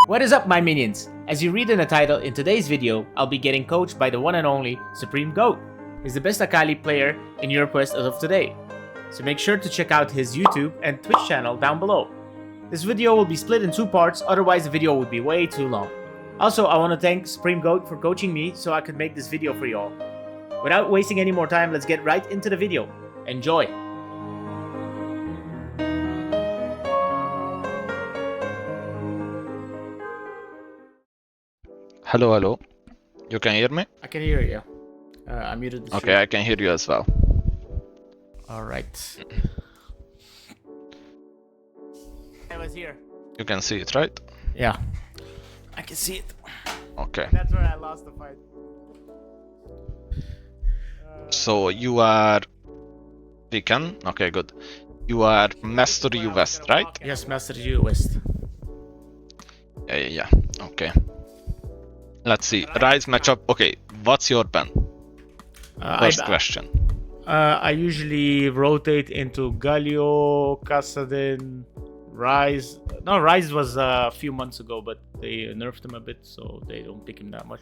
What is up, my minions? As you read in the title, in today's video, I'll be getting coached by the one and only SupremeG0at. He's the best Akali player in your quest as of today. So make sure to check out his YouTube and Twitch channel down below. This video will be split in 2 parts, otherwise the video would be way too long. Also, I want to thank SupremeG0at for coaching me so I could make this video for y'all. Without wasting any more time, let's get right into the video. Enjoy! Hello, hello. You can hear me? I can hear you. I muted the stream. Okay, I can hear you as well. Alright. I was here. You can see it, right? Yeah. I can see it. Okay. That's where I lost the fight. So you are Weekend? Okay, good. You are Master EU West, right? Yes, Master EU West. Yeah. Okay. Let's see. Rise matchup. Okay, what's your ban? First question. I usually rotate into Galio, Kassadin, Rise. No, Rise was a few months ago, but they nerfed him a bit, so they don't pick him that much.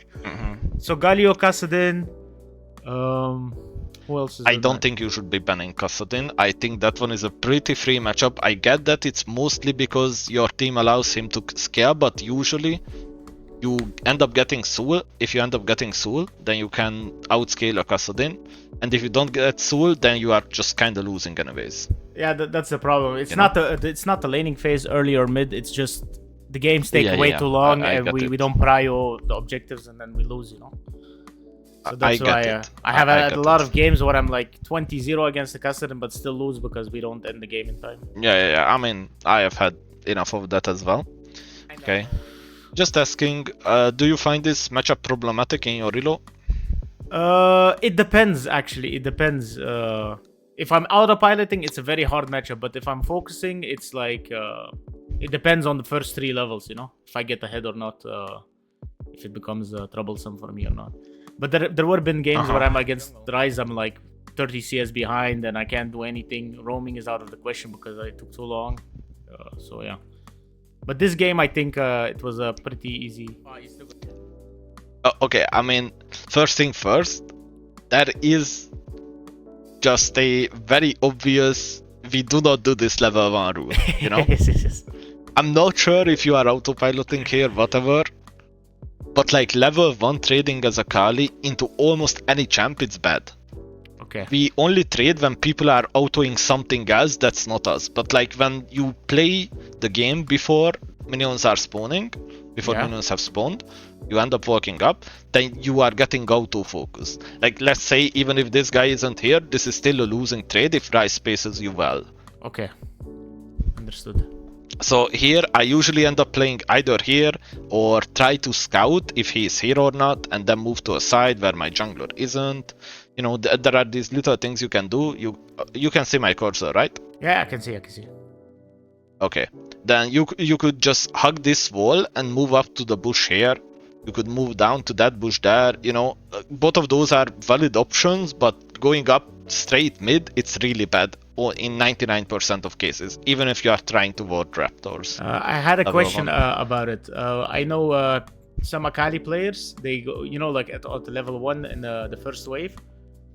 So Galio, Kassadin. Who else is I don't think you should be banning Kassadin. I think that one is a pretty free matchup. I get that it's mostly because your team allows him to scare, but usually you end up getting Soul. If you end up getting Soul, then you can outscale a Kassadin. And if you don't get Soul, then you are just kind of losing anyways. Yeah, that's the problem. It's not the laning phase, early or mid. It's just the games take way too long, and we don't prio the objectives, and then we lose. So that's why I have had a lot of games where I'm like 20-0 against the Kassadin, but still lose because we don't end the game in time. Yeah. I mean, I have had enough of that as well. Okay. Just asking, do you find this matchup problematic in your reload? It depends, actually. It depends. If I'm autopiloting, it's a very hard matchup. But if I'm focusing, it's like... it depends on the first 3 levels, If I get ahead or not. If it becomes troublesome for me or not. But there were been games where I'm against Rise, I'm like 30 CS behind and I can't do anything. Roaming is out of the question because it took too long. So yeah. But this game, I think it was pretty easy. Okay, I mean, first thing first, that is just a very obvious, we do not do this level 1 rule, Yes. I'm not sure if you are autopiloting here, whatever, but like level 1 trading as Akali into almost any champ, it's bad. Okay. We only trade when people are autoing something else that's not us. But like when you play the game before minions are spawning, minions have spawned, you end up walking up, then you are getting auto-focus. Like let's say even if this guy isn't here, this is still a losing trade if Rise spaces you well. Okay. Understood. So here I usually end up playing either here or try to scout if he is here or not and then move to a side where my jungler isn't. There are these little things you can do. You can see my cursor, right? Yeah, I can see. Okay. Then you could just hug this wall and move up to the bush here. You could move down to that bush there. Both of those are valid options, but going up straight mid, it's really bad in 99% of cases, even if you are trying to ward raptors. I had a question about it. I know some Akali players, they go, like at level 1 in the first wave,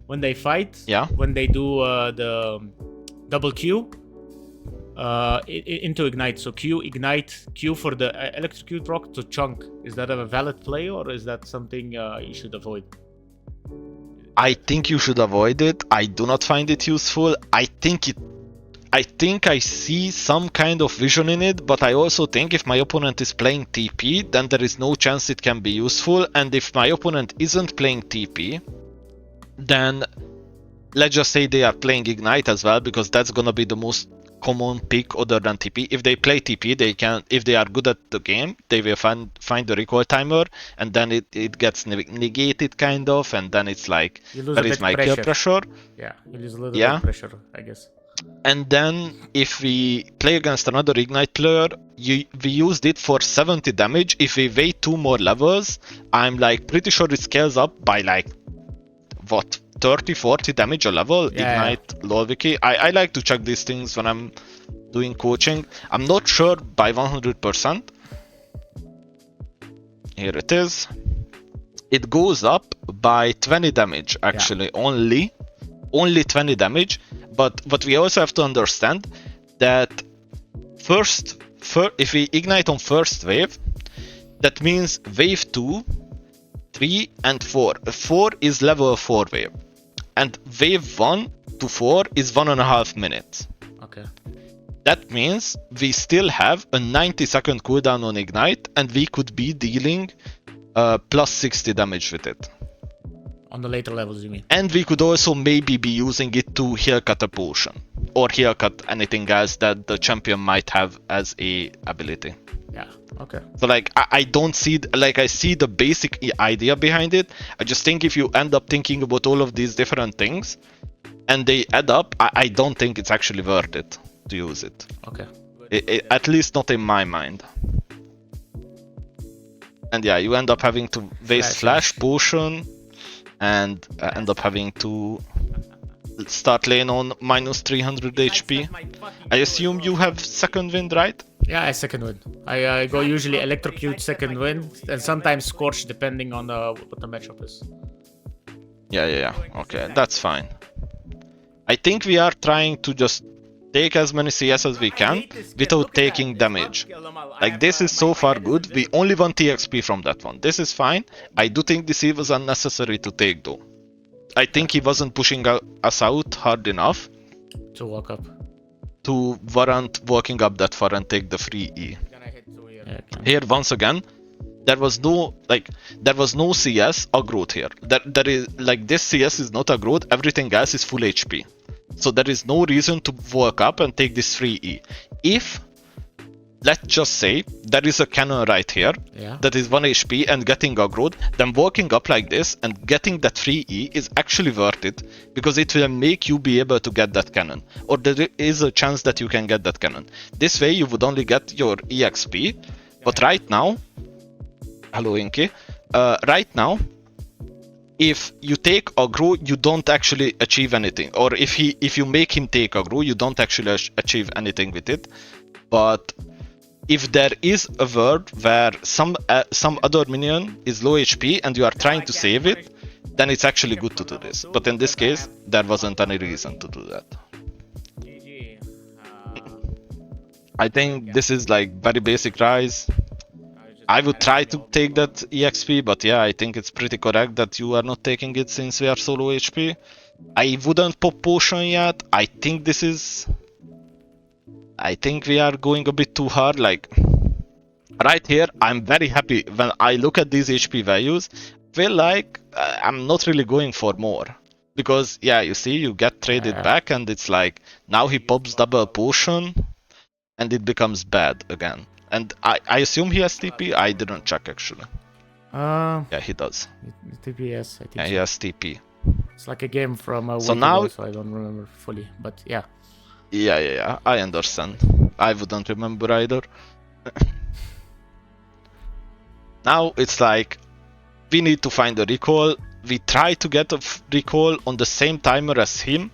when they fight, when they do the double Q into ignite. So Q ignite, Q for the electrocute rock to chunk. Is that a valid play or is that something you should avoid? I think you should avoid it. I do not find it useful. I think I see some kind of vision in it, but I also think if my opponent is playing TP, then there is no chance it can be useful. And if my opponent isn't playing TP, then let's just say they are playing Ignite as well, because that's gonna be the most common pick other than TP. If they play TP, they can, if they are good at the game, they will find the recoil timer, and then it gets negated kind of, and then it's like, where is my kill pressure? Yeah, you lose a little bit of pressure, I guess. And then if we play against another Ignite player, we used it for 70 damage. If we wait 2 more levels, I'm like pretty sure it scales up by like, what, 30-40 damage a level. Ignite, Lolwiki. I like to check these things when I'm doing coaching. I'm not sure by 100%, Here it is. It goes up by 20 damage, actually, only 20 damage. But we also have to understand that if we ignite on first wave, that means wave 2, 3 and 4. 4 is level 4 wave. And wave 1 to 4 is 1.5 minutes. Okay. That means we still have a 90-second cooldown on ignite, and we could be dealing plus 60 damage with it. On the later levels, you mean? And we could also maybe be using it to haircut a potion, or haircut anything else that the champion might have as a ability. Yeah, okay. So like, I don't see, like, I see the basic idea behind it. I just think if you end up thinking about all of these different things, and they add up, I don't think it's actually worth it to use it. Okay. At least not in my mind. And yeah, you end up having to waste flash potion, and end up having to start laying on minus 300 HP. I assume you have second wind, right? Yeah, I second wind. I go usually electrocute second wind, and sometimes scorch depending on what the matchup is. Yeah. Okay, that's fine. I think we are trying to just take as many CS as we can without taking damage. Like, this is so far good. We only want EXP from that one. This is fine. I do think this was unnecessary to take though. I think he wasn't pushing us out hard enough to walk up, to warrant walking up that far and take the free E. Here once again, there was no CS aggroed here. There is, like, this CS is not aggroed, everything else is full HP. So there is no reason to walk up and take this free E. If, let's just say, there is a cannon right here that is 1 HP and getting aggroed, then walking up like this and getting that free E is actually worth it, because it will make you be able to get that cannon. Or there is a chance that you can get that cannon. This way you would only get your EXP, but right now, hello Inky, right now, if you take aggro, you don't actually achieve anything. Or if you make him take aggro, you don't actually achieve anything with it. But if there is a world where some other minion is low HP and you are trying to save it, then it's actually good to do this. But in this case, there wasn't any reason to do that. I think this is like very basic rise. I would try to take that EXP, but yeah, I think it's pretty correct that you are not taking it since we are so low HP. I wouldn't pop potion yet. I think we are going a bit too hard. Like, right here, I'm very happy when I look at these HP values. Feel like I'm not really going for more. Because, yeah, you see, you get traded back and it's like, now he pops double potion and it becomes bad again. And I assume he has TP? I didn't check actually. Yeah, he does. TPS, I think. Yeah, he has TP. It's like a game from a so now, so I don't remember fully, but yeah. Yeah, I understand. I wouldn't remember either. Now it's like, we need to find a recall. We try to get a recall on the same timer as him,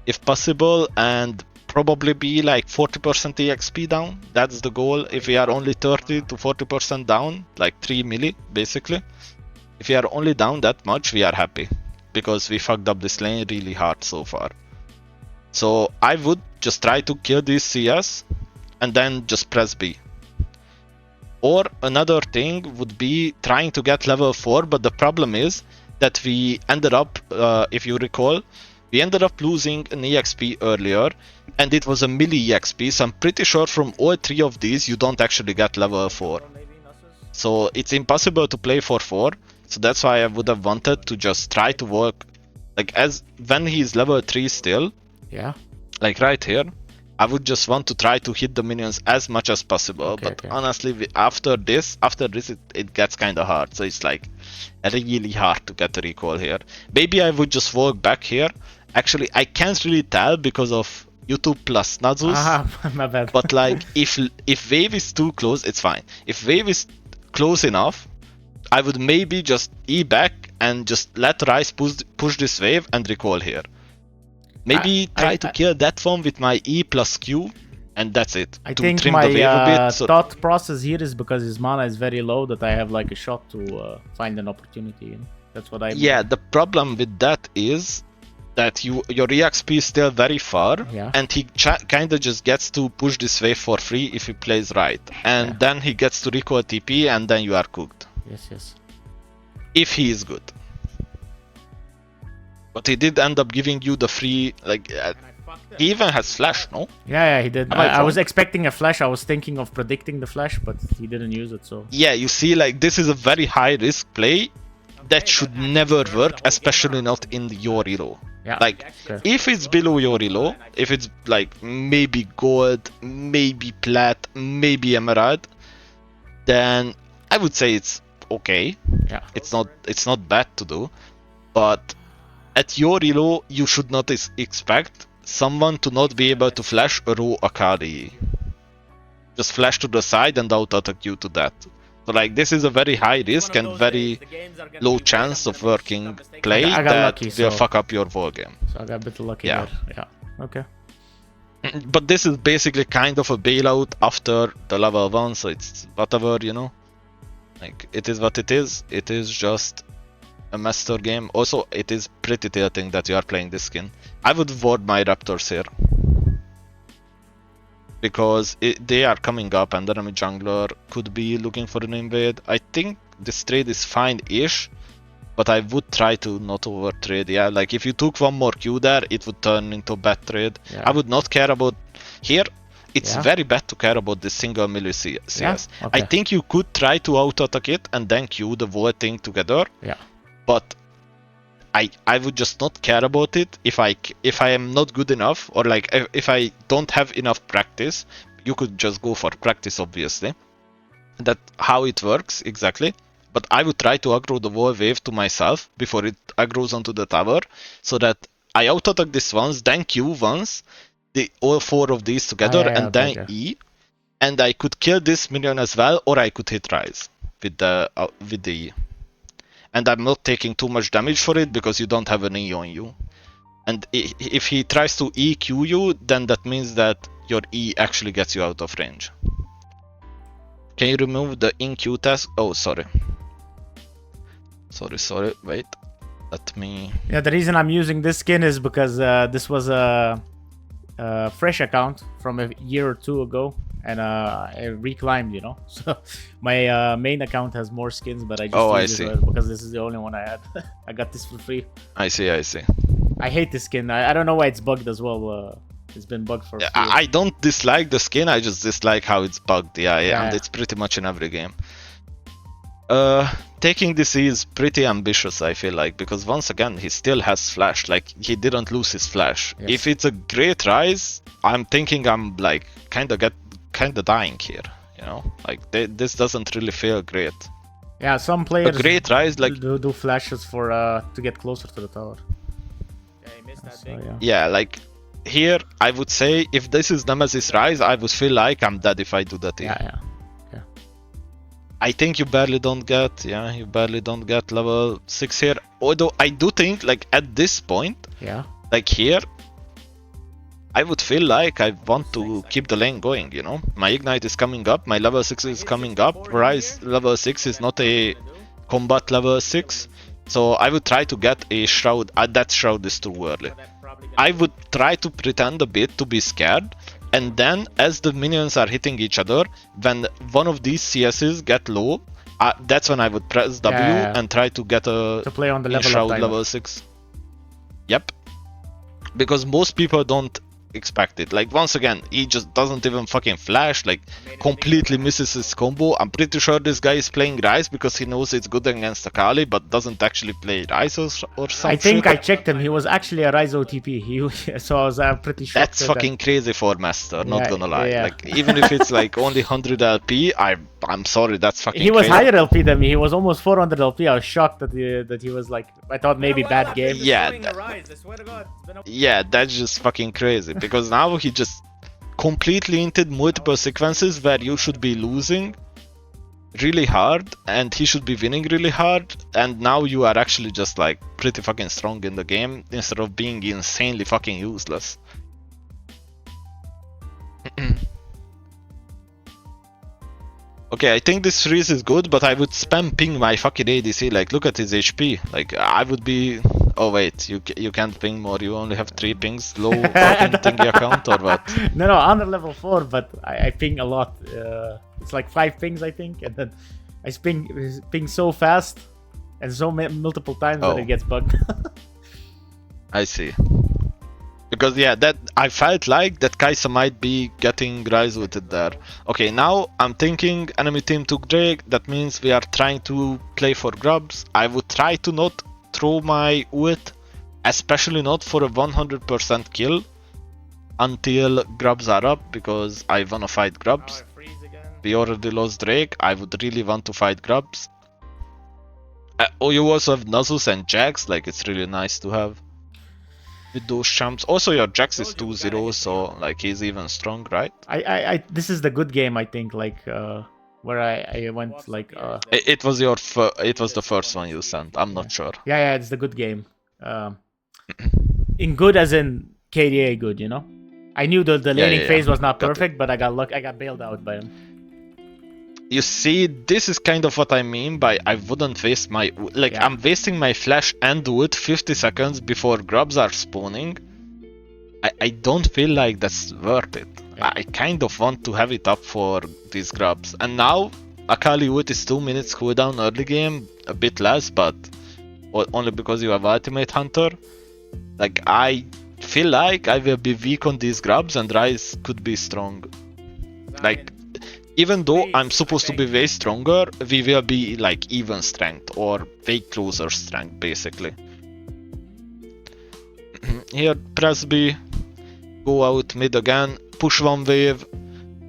if possible, and probably be like 40% EXP down. That's the goal. If we are only 30 to 40% down, like 3 milli basically. If we are only down that much, we are happy, because we fucked up this lane really hard so far. So I would just try to kill this CS and then just press B. Or another thing would be trying to get level 4, but the problem is that we ended up, if you recall, we ended up losing an EXP earlier, and it was a milli EXP, so I'm pretty sure from all 3 of these you don't actually get level 4. So it's impossible to play for 4, so that's why I would have wanted to just try to work, like, as when he's level 3 still, like right here, I would just want to try to hit the minions as much as possible, honestly, after this it gets kind of hard, so it's like really hard to get a recall here. Maybe I would just walk back here. Actually, I can't really tell because of YouTube plus Nazus. My bad. But like, if wave is too close, it's fine. If wave is close enough, I would maybe just E back and just let Rice push this wave and recall here. Maybe try to kill that one with my E plus Q and that's it. I to think trim my the wave a bit. So thought process here is because his mana is very low that I have like a shot to find an opportunity. You know? That's what I. yeah, the problem with that is that your EXP is still very far, Yeah. and he kind of just gets to push this wave for free if he plays right, and Yeah. then he gets to recall TP, and then you are cooked. Yes. If he is good. But he did end up giving you the free, like, he even has flash, no? Yeah, he did. Am I I was wrong? expecting a flash. I was thinking of predicting the flash, but he didn't use it. So Yeah, you see, like, this is a very high risk play that should never work, especially not in your elo. yeah, Like, okay. if it's below your elo, if it's like maybe gold, maybe plat, maybe emerald, then I would say it's okay. Yeah. It's not bad to do, but at your elo, you should not expect someone to not be able to flash a raw Akali. Just flash to the side and out attack you to that. So like this is a very high risk and very low chance of working play I got that lucky, will so- fuck up your whole game. So I got a bit lucky Yeah. there. Yeah. Okay. But this is basically kind of a bailout after the level 1, so it's whatever, you know. Like, it is what it is. It is just a master game. Also, it is pretty tilting that you are playing this skin. I would ward my Raptors here. Because they are coming up and the enemy jungler could be looking for an invade. I think this trade is fine-ish. But I would try to not overtrade. Yeah, like if you took one more Q there, it would turn into a bad trade. Yeah. I would not care about here. It's Yeah. very bad to care about this single melee CS. Yeah? Okay. I think you could try to auto attack it and then Q the whole thing together. Yeah. But I would just not care about it if I am not good enough, or like if I don't have enough practice. You could just go for practice, obviously. That's how it works exactly. But I would try to aggro the whole wave to myself before it aggroes onto the tower, so that I auto attack this once, then Q once, all 4 of these together, yeah, and then okay. E, and I could kill this minion as well, or I could hit Rise with the E. And I'm not taking too much damage for it because you don't have an E on you. And if he tries to EQ you, then that means that your E actually gets you out of range. Can you remove the in-queue task? Oh, sorry. Sorry, wait. Let me... Yeah, the reason I'm using this skin is because this was a fresh account from a year or 2 ago, and I reclaimed, you know. So my main account has more skins, but I just used it because this is the only one I had. I got this for free. I see. I hate this skin. I don't know why it's bugged as well. It's been bugged for. Yeah, I don't dislike the skin. I just dislike how it's bugged. Yeah, and it's pretty much in every game. Taking this is pretty ambitious, I feel like, because once again he still has flash. Like, he didn't lose his flash. Yes. If it's a great rise, I'm thinking I'm like kind of dying here. You know, like this doesn't really feel great. Yeah, some players A great rise, like do flashes for to get closer to the tower. Yeah, I missed that thing. Yeah, like here I would say if this is Nemesis rise, I would feel like I'm dead if I do that here. Yeah. I think you barely don't get level 6 here. Although I do think, like, at this point, like here, I would feel like I want to keep the lane going, you know? My Ignite is coming up, my level 6 is coming up, Rise level 6 is not a combat level 6, so I would try to get a Shroud. That Shroud is too early. I would try to pretend a bit to be scared, and then as the minions are hitting each other, when one of these CSs get low, that's when I would press W and try to get a to play on the level Shroud level 6. Yep. Because most people don't expect it. Like, once again, he just doesn't even fucking flash, like, completely misses his combo. I'm pretty sure this guy is playing Rise because he knows it's good against Akali, but doesn't actually play Rise or something. I think I checked him. He was actually a Rise OTP. So I was pretty sure. That's fucking crazy for Master, not gonna lie. Yeah. Like, even if it's like only 100 LP, I'm sorry, that's fucking He was crazy. higher LP than me. He was almost 400 LP. I was shocked that he was like, I thought maybe bad game. Yeah, that's just fucking crazy. Because now he just completely inted multiple sequences where you should be losing really hard and he should be winning really hard, and now you are actually just like pretty fucking strong in the game instead of being insanely fucking useless. Okay, I think this freeze is good, but I would spam ping my fucking ADC. Like, look at his HP. Like, I would be. Oh wait, you can't ping more. You only have 3 pings. Low fucking thingy account or what? No, under level 4, but I ping a lot. It's like 5 pings, I think, and then I ping so fast and so multiple times that it gets bugged. I see. Because yeah, that I felt like that Kai'Sa might be getting rise with it there. Okay, now I'm thinking enemy team took Drake. That means we are trying to play for grubs. I would try to not throw my UIT, especially not for a 100% kill until grubs are up, because I wanna fight grubs. We already lost Drake. I would really want to fight grubs. Oh, you also have Nasus and Jax. Like, it's really nice to have with those champs. Also, your Jax is 2-0, so like he's even strong, right? This is the good game, I think. Like where I went like. It was it was the first one you sent. I'm not sure. Yeah, it's the good game. In good as in KDA good, you know. I knew the laning phase was not perfect, but I got bailed out by him. You see, this is kind of what I mean by I wouldn't waste my... Like, I'm wasting my flash and wood 50 seconds before grubs are spawning. I don't feel like that's worth it. Yeah. I kind of want to have it up for these grubs. And now, Akali wood is 2 minutes cooldown early game, a bit less, but only because you have Ultimate Hunter. Like, I feel like I will be weak on these grubs and Rise could be strong. Like... Even though I'm supposed to be way stronger, we will be like even strength or way closer strength basically. Here press B, go out mid again, push one wave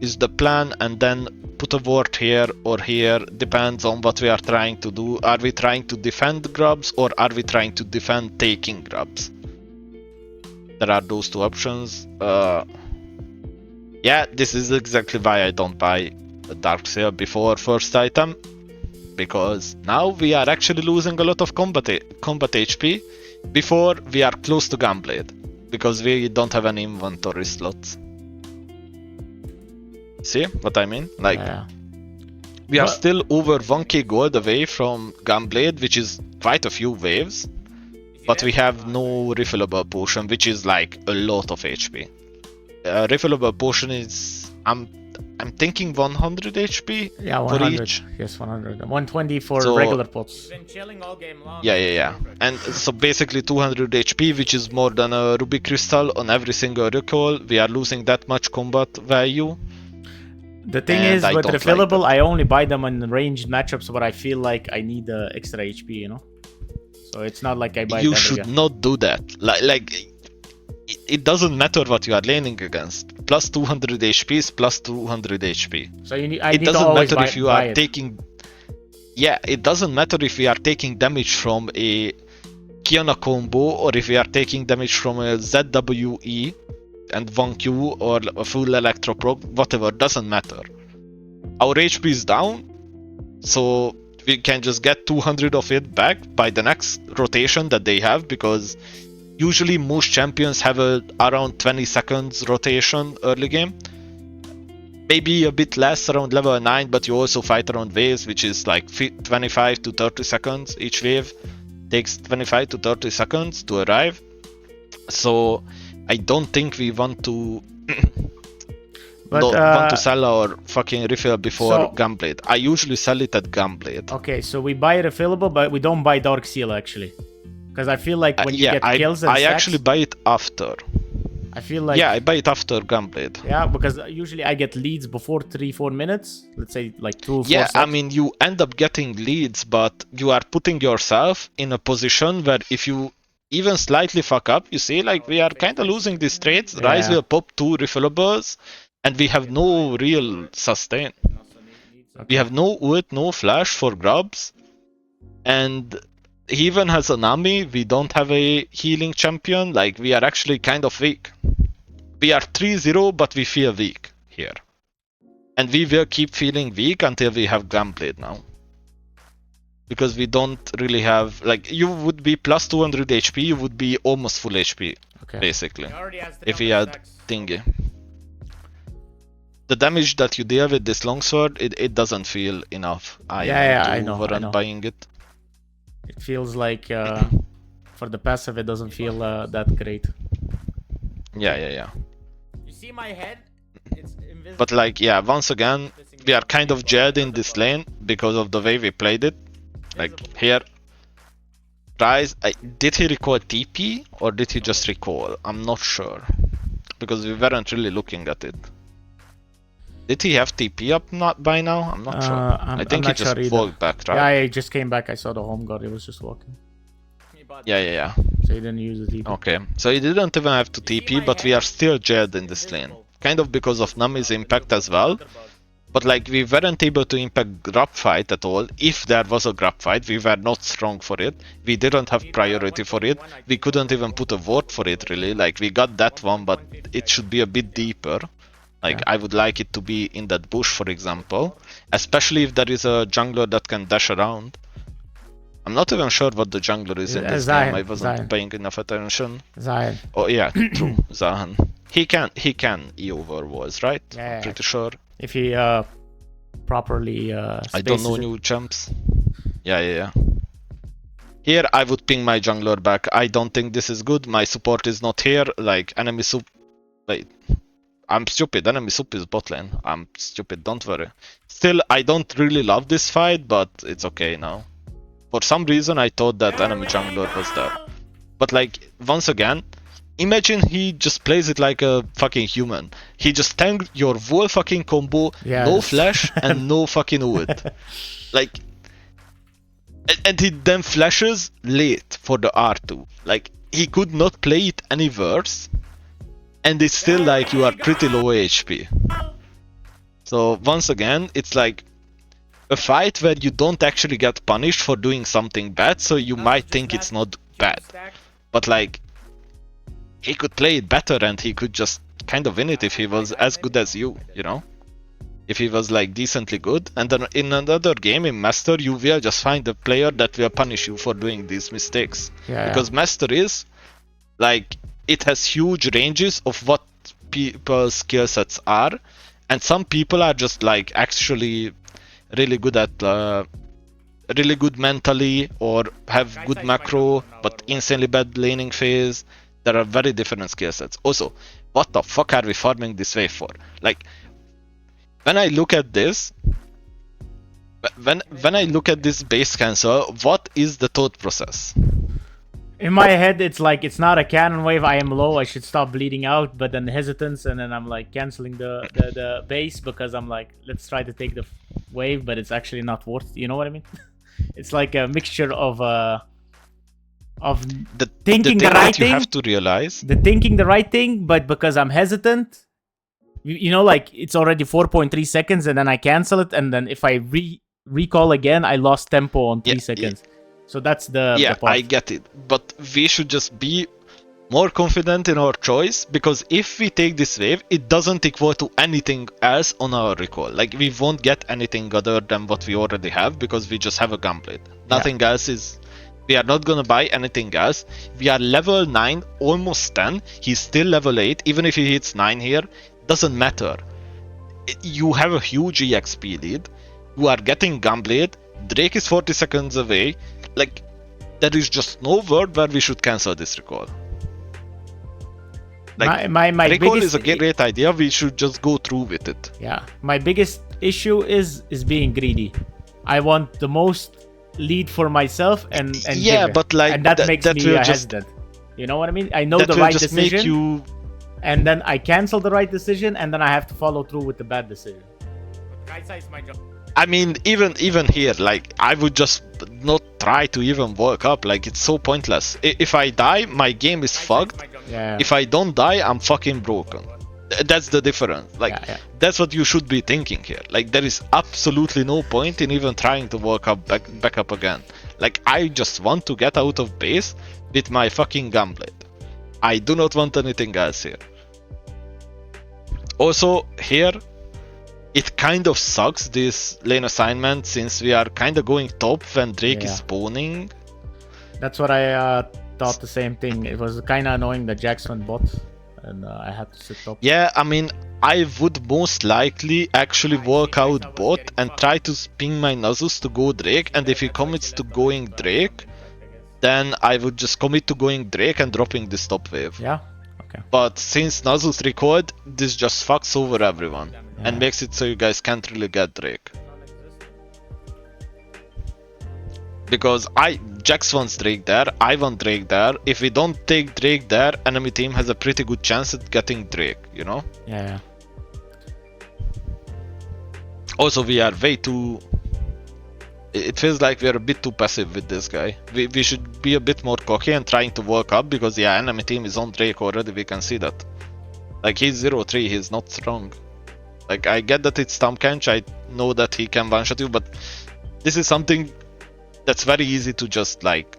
is the plan, and then put a ward here or here, depends on what we are trying to do. Are we trying to defend grubs or are we trying to defend taking grubs? There are those 2 options. Yeah, this is exactly why I don't buy a Darkseer before first item, because now we are actually losing a lot of combat HP before we are close to Gunblade, because we don't have any inventory slots. See what I mean? Like, we are still over 1k gold away from Gunblade, which is quite a few waves, but we have no refillable potion, which is like a lot of HP. Refillable potion is I'm thinking 100 HP. Yeah, 100. For each. Yes, 100. 120 for regular pots. Been chilling all game long. Yeah. And so basically 200 HP, which is more than a Ruby Crystal on every single recall. We are losing that much combat value. The thing is, with refillable, I only buy them in ranged matchups where I feel like I need the extra HP, you know? So it's not like I buy it You should not do that. Like it doesn't matter what you are laning against. Plus 200 HP is plus 200 HP. So it doesn't matter if you are taking... Yeah, it doesn't matter if we are taking damage from a Kiana combo or if we are taking damage from a ZWE and 1Q or a full Electro proc, whatever, doesn't matter. Our HP is down, so we can just get 200 of it back by the next rotation that they have, because usually most champions have a around 20 seconds rotation early game. Maybe a bit less around level 9, but you also fight around waves, which is like 25 to 30 seconds. Each wave takes 25 to 30 seconds to arrive. So I don't think we want to want to sell our fucking refill before Gunblade. I usually sell it at Gunblade. Okay, so we buy refillable, but we don't buy Dark Seal actually. Because I feel like when you get kills and I actually buy it after. I feel like... Yeah, I buy it after Gunblade. Yeah, because usually I get leads before 3-4 minutes. Let's say like 2 or 4 Yeah, sets. I mean, you end up getting leads, but you are putting yourself in a position where if you even slightly fuck up, you see, like, we are kind of losing these trades. Yeah. Rise will pop 2 refillables, and we have no real sustain. Okay. We have no ult, no flash for grubs, and he even has a Nami. We don't have a healing champion. Like, we are actually kind of weak. We are 3-0, but we feel weak here. And we will keep feeling weak until we have Gunblade now. Because we don't really have... Like, you would be plus 200 HP, you would be almost full HP, basically. If we had Thingy. the damage that you deal with this longsword, it doesn't feel enough. I know. Weren't buying it. It feels like for the passive, it doesn't feel that great. Yeah. You see my head? It's invisible. But like, yeah, once again, we are kind of jaded in this lane because of the way we played it. Like here, Rise, did he recall TP or did he just recall? I'm not sure because we weren't really looking at it. Did he have TP up not by now? I'm not sure. I think he just walked back, right? Yeah, he just came back. I saw the home guard. He was just walking. Yeah. So he didn't use the TP. Okay, so he didn't even have to TP, but we are still jaded in this lane. Kind of because of Nami's impact as well. But like, we weren't able to impact grab fight at all. If there was a grab fight, we were not strong for it. We didn't have priority for it. We couldn't even put a ward for it, really. Like, we got that one, but it should be a bit deeper. Like, I would like it to be in that bush, for example. Especially if there is a jungler that can dash around. I'm not even sure what the jungler is in this game. I wasn't paying enough attention. Zion. Oh yeah, true. Zahan. He can EUW walls, right? Yeah. I'm pretty sure. If he properly I don't know new champs. Yeah. Here I would ping my jungler back. I don't think this is good. My support is not here. Like enemy sup. Wait. I'm stupid. Enemy sup is bot lane. I'm stupid. Don't worry. Still, I don't really love this fight, but it's okay now. For some reason, I thought that enemy jungler was there. But like, once again, imagine he just plays it like a fucking human. He just tanked your whole fucking combo, no flash and no fucking ult. Like, and he then flashes late for the R2. Like, he could not play it any worse. And it's still like you are pretty low HP. So once again, it's like a fight where you don't actually get punished for doing something bad, so you might think it's not bad. But like, he could play it better and he could just kind of win it if he was as good as you know? If he was like decently good. And then in another game in Master, you will just find a player that will punish you for doing these mistakes. Because Master is like, it has huge ranges of what people's skill sets are. And some people are just like actually really good at really good mentally or have good macro but insanely bad laning phase. There are very different skill sets. Also, what the fuck are we farming this wave for? Like, when I look at this, when I look at this base cancel, what is the thought process? In my head, it's like, it's not a cannon wave, I am low, I should stop bleeding out, but then hesitance, and then I'm like canceling the base because I'm like, let's try to take the wave, but it's actually not worth, you know what I mean? It's like a mixture of thinking the right thing. You have to realize. Thinking the right thing, but because I'm hesitant, you know, like it's already 4.3 seconds, and then I cancel it, and then if I recall again, I lost tempo on 3 seconds. So that's the part. I get it, but we should just be more confident in our choice, because if we take this wave, it doesn't equal to anything else on our recall. Like, we won't get anything other than what we already have, because we just have a Gunblade. Nothing else is... We are not gonna buy anything else. We are level 9, almost 10. He's still level 8. Even if he hits 9 here, doesn't matter. You have a huge EXP lead. You are getting Gunblade. Drake is 40 seconds away. Like, there is just no word where we should cancel this recall. Like, my recall biggest... is a great idea. We should just go through with it. Yeah, my biggest issue is being greedy. I want the most lead for myself and yeah, but like, and that makes me hesitant. You know what I mean? I know the right decision, and then I cancel the right decision, and then I have to follow through with the bad decision. I mean, even here, like, I would just not try to even work up. Like, it's so pointless. If I die, my game is fucked. If I don't die, I'm fucking broken. That's the difference. Like, that's what you should be thinking here. Like, there is absolutely no point in even trying to work up back up again. Like, I just want to get out of base with my fucking Gunblade. I do not want anything else here. Also, here, it kind of sucks, this lane assignment, since we are kind of going top when Drake is spawning. That's what I thought the same thing. It was kind of annoying that Jax went bot, and I had to sit top. Yeah, I mean, I would most likely actually work out bot and try to ping my Nasus to go Drake, and if he commits to going Drake, then I would just commit to going Drake and dropping this top wave. Yeah. Okay. But since Nasus record, this just fucks over everyone and Yeah. makes it so you guys can't really get Drake. Because Jax wants Drake there, I want Drake there. If we don't take Drake there, enemy team has a pretty good chance at getting Drake, you know? Yeah. Also, we are way too... It feels like we are a bit too passive with this guy. We should be a bit more cocky and trying to work up, because yeah, enemy team is on Drake already, we can see that. Like, he's 0-3, he's not strong. Like, I get that it's Tom Kench, I know that he can one-shot you, but this is something that's very easy to just, like,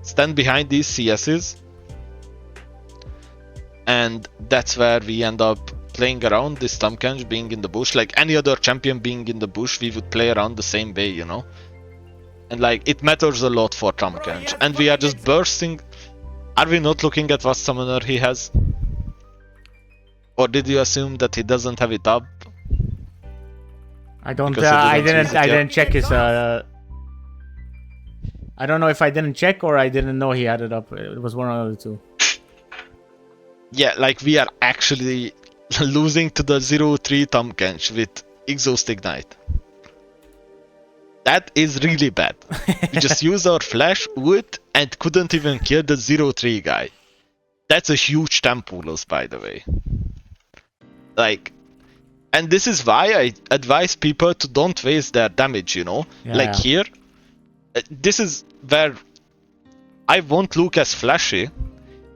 stand behind these CSs. And that's where we end up playing around this Tom Kench being in the bush. Like any other champion being in the bush, we would play around the same way, you know? And like, it matters a lot for Tom Kench. And we are just bursting. Are we not looking at what summoner he has? Or did you assume that he doesn't have it up? I don't. Because he I didn't use it didn't. I yet? didn't check his. I don't know if I didn't check or I didn't know he had it up. It was one of the two. Yeah, like we are actually losing to the 0-3 Tom Kench with Exhaust Ignite. That is really bad. We just used our flash, wood, and couldn't even kill the 0-3 guy. That's a huge tempo loss, by the way. Like, and this is why I advise people to don't waste their damage, you know? Yeah, like yeah. here, this is where I won't look as flashy,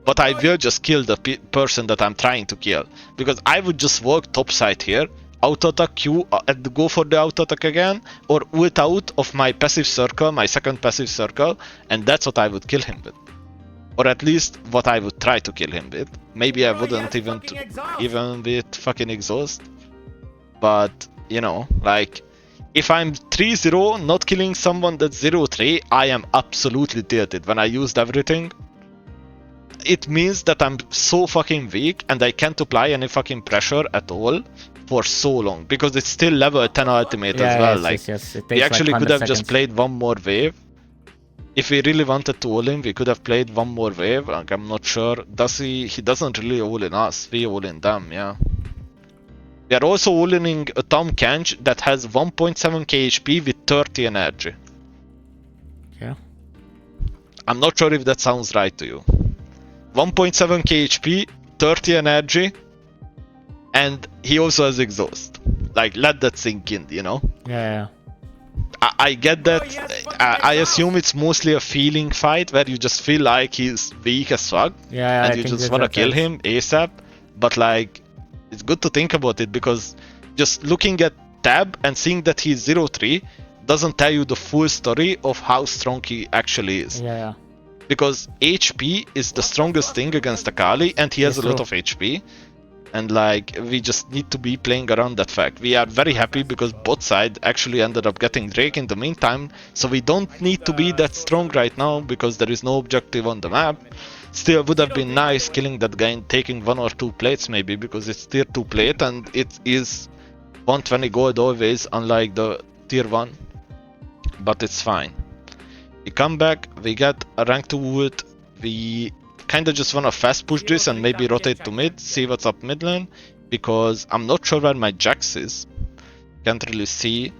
but I will just kill the person that I'm trying to kill. Because I would just work topside here, auto attack Q and go for the auto attack again, or ult out of my passive circle, my second passive circle, and that's what I would kill him with. Or at least what I would try to kill him with. Maybe I wouldn't even with fucking exhaust. But, you know, like, if I'm 3-0, not killing someone that's 0-3, I am absolutely tilted. When I used everything, it means that I'm so fucking weak and I can't apply any fucking pressure at all for so long. Because it's still level 10 ultimate as well. Like, yes. It we takes actually like could 100 have just seconds. played one more wave. If we really wanted to all in, we could have played one more wave. Like, I'm not sure. Does he? He doesn't really all in us. We all in them, yeah. We are also all in a Tom Kench that has 1.7k HP with 30 energy. Yeah. I'm not sure if that sounds right to you. 1.7k HP, 30 energy, and he also has exhaust. Like, let that sink in, you know? Yeah. I get that. I assume it's mostly a feeling fight where you just feel like he's weak as fuck. Yeah. And I you think just want to kill that's- him ASAP. But like, it's good to think about it, because just looking at Tab and seeing that he's 0-3 doesn't tell you the full story of how strong he actually is. Yeah. Because HP is the strongest thing against Akali, and he has It's a lot true. of HP. And like, we just need to be playing around that fact. We are very happy because bot side actually ended up getting Drake in the meantime, so we don't need to be that strong right now because there is no objective on the map. Still, would have been nice killing that guy and taking 1 or 2 plates maybe, because it's tier 2 plate and it is 120 gold always, unlike the tier 1. But it's fine. We come back, we get a rank 2 wood, we kinda just wanna fast push this and maybe rotate to mid, see what's up mid lane, because I'm not sure where my Jax is. Can't really see.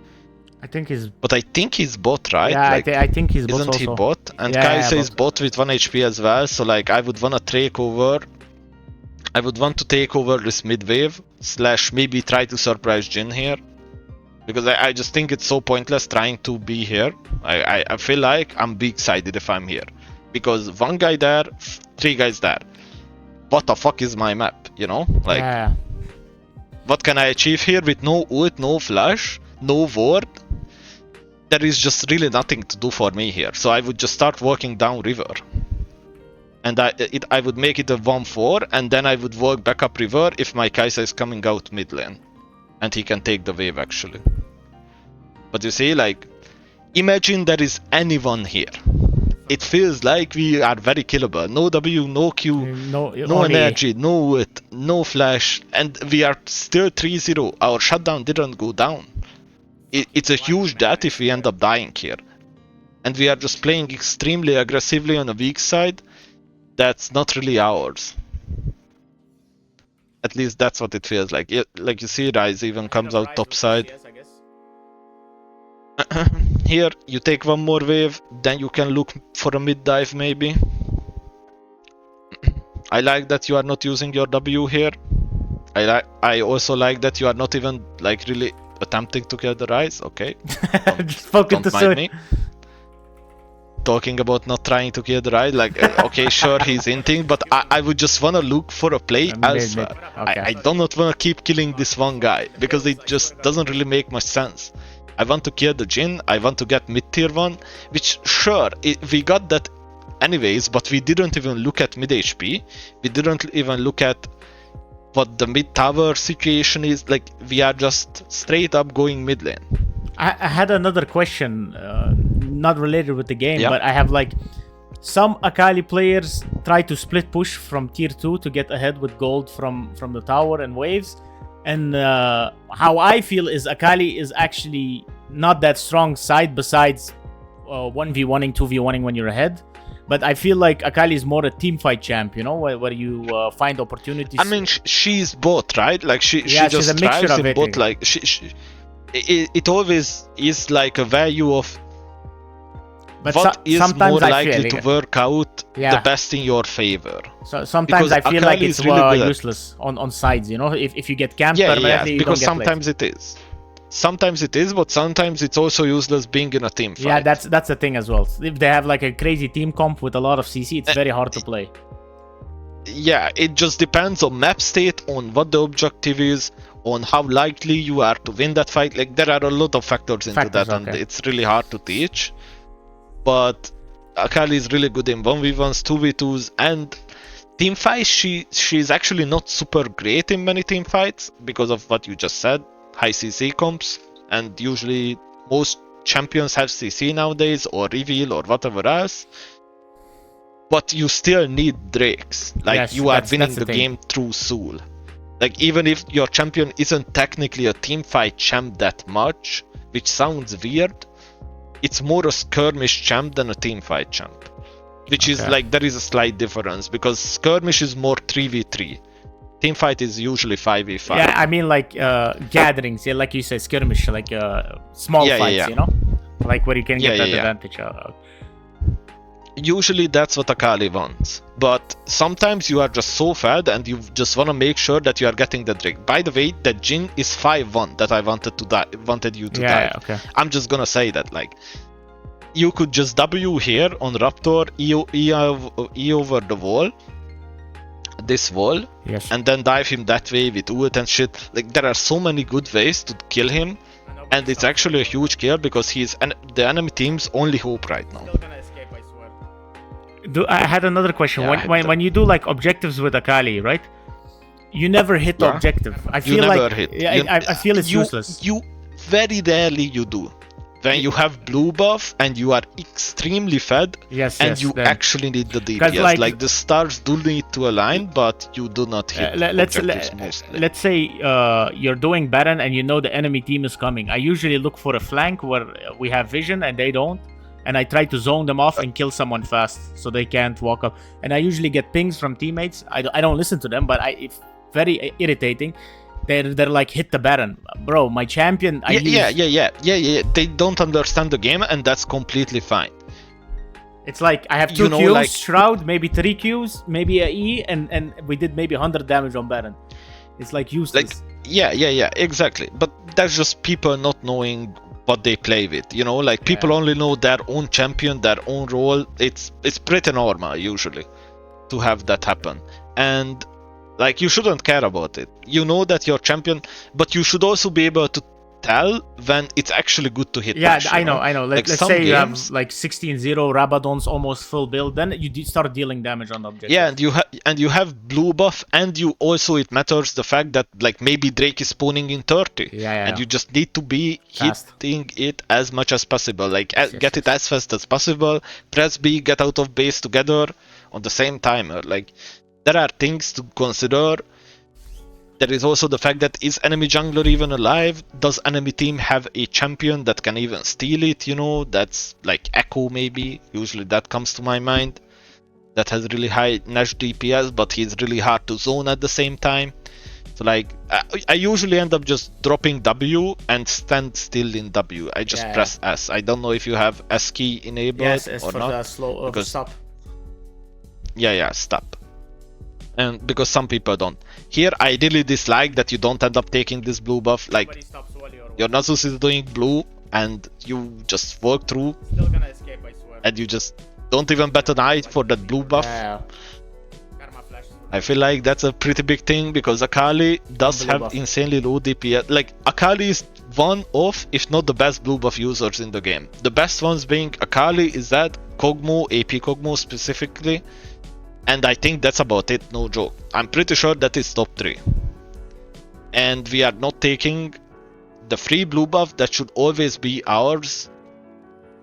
I think he's. But I think he's bot, right? Yeah, like, I think he's bot isn't he also. bot? And Yeah, Kaisa yeah, is bot with 1 HP as well, so like I would wanna take over. I would want to take over this mid wave, / maybe try to surprise Jhin here. Because I just think it's so pointless trying to be here. I feel like I'm big sided if I'm here. Because 1 guy there, 3 guys there. What the fuck is my map, you know? Like, Yeah. what can I achieve here with no ult, no flash, no ward? There is just really nothing to do for me here. So I would just start walking down river. And I would make it a 1-4, and then I would work back up river if my Kaisa is coming out mid lane. And he can take the wave actually. But you see, like, imagine there is anyone here. it feels like we are very killable. No W, no Q, No, no only- energy, no wit, no flash, and we are still 3-0. Our shutdown didn't go down. It's a huge debt if we end up dying here. And we are just playing extremely aggressively on the weak side. That's not really ours. At least that's what it feels like. Like you see, Rise even comes out top side. Here, you take one more wave, then you can look for a mid dive maybe. I like that you are not using your W here. I also like that you are not even like really attempting to kill the Rise. Okay, Just focus don't the mind sword. me. Talking about not trying to kill the Rise, like okay, sure he's hinting, but I would just wanna look for a play elsewhere. Okay. I do not wanna keep killing this one guy because it just doesn't really make much sense. I want to kill the Jhin, I want to get mid tier 1, which sure, we got that anyways, but we didn't even look at mid HP, we didn't even look at what the mid tower situation is, like we are just straight up going mid lane. I had another question, not related with the game, Yeah. but I have like some Akali players try to split push from tier 2 to get ahead with gold from the tower and waves. And how I feel is Akali is actually not that strong side besides 1v1ing, 2v1ing when you're ahead. But I feel like Akali is more a team fight champ, you know, where you find opportunities. I mean, she's both, right? Like she Yeah, she's just a mixture thrives of in it. both. Like it always is like a value of but what is sometimes more I likely feel, to work out Yeah. the best in your favor. So sometimes Because I feel like Akali it's is really good at- useless on sides, you know. If you get camped Yeah, permanently, you because don't get sometimes it is. Sometimes it is, but sometimes it's also useless being in a team fight. Yeah, that's the thing as well. If they have like a crazy team comp with a lot of CC, it's very hard to play. Yeah, it just depends on map state, on what the objective is, on how likely you are to win that fight. Like there are a lot of factors into that, and okay. it's really hard to teach. But Akali is really good in 1v1s, 2v2s, and team fights. She's actually not super great in many team fights because of what you just said, high CC comps, and usually most champions have CC nowadays, or reveal, or whatever else. But you still need Drakes. Like Yes, you are that's winning the the thing. game through Soul. Like even if your champion isn't technically a team fight champ that much, which sounds weird, it's more a skirmish champ than a team fight champ. Which is Okay. like there is a slight difference because skirmish is more 3v3. Team fight is usually 5v5. Yeah, I mean like gatherings, yeah, like you said, skirmish, like small fights, you know, like where you can get that advantage. Usually that's what Akali wants, but sometimes you are just so fed and you just want to make sure that you are getting the Drake. By the way, that Jhin is 5-1 that I wanted you to die. Okay. I'm just gonna say that, like, you could just W here on Raptor, E over the wall, this wall, Yes. and then dive him that way with ult and shit. Like there are so many good ways to kill him, and it's actually a huge kill because the enemy team's only hope right now. I had another question. Yeah, when you do like objectives with Akali, right? You never hit the Yeah. objective. I You feel never like hit. I feel it's you, useless. You very rarely you do. When you have blue buff and you are extremely fed, Yes, and yes, you then- actually need the 'Cause, DPS. like- Like the stars do need to align, but you do not hit objectives mostly. let's say you're doing Baron and you know the enemy team is coming. I usually look for a flank where we have vision and they don't, and I try to zone them off and kill someone fast so they can't walk up. And I usually get pings from teammates. I don't listen to them, but it's very irritating. They're like, hit the Baron, bro. My champion. Yeah. They don't understand the game, and that's completely fine. It's like I have two You know, Qs, like- Shroud, maybe 3 Qs, maybe a E, and we did maybe 100 damage on Baron. It's like useless. Like, yeah, exactly. But that's just people not knowing what they play with. You know, like people only know their own champion, their own role. It's pretty normal usually to have that happen, and like you shouldn't care about it. You know that your champion, but you should also be able to tell when it's actually good to hit Yeah, bash, I you know. Like Let's some say you have games, like 16-0 Rabadon's almost full build, then you start dealing damage on the objective. yeah, and you have blue buff, and you also, it matters the fact that like maybe Drake is spawning in 30, and you just need to be fast. hitting it as much as possible, like Yes, get it as fast as possible. Press B, get out of base together on the same timer. Like there are things to consider. There is also the fact that is enemy jungler even alive? Does enemy team have a champion that can even steal it, That's like Echo maybe. Usually that comes to my mind. That has really high Nash DPS, but he's really hard to zone at the same time. So like, I usually end up just dropping W and stand still in W. I just press S. I don't know if you have S key enabled or for not. The slow because stop. Yeah, stop. And because some people don't. Here, I really dislike that you don't end up taking this blue buff. Like, your Nasus is doing blue, and you just walk through, Still gonna escape, I swear. and you just don't even bet an eye for that blue buff. I feel like that's a pretty big thing, because Akali does have insanely low DPS. Like, Akali is one of, if not the best blue buff users in the game. The best ones being Akali, Izzet, Kog'Maw, AP Kog'Maw specifically. And I think that's about it, no joke. I'm pretty sure that is top 3. And we are not taking the free blue buff that should always be ours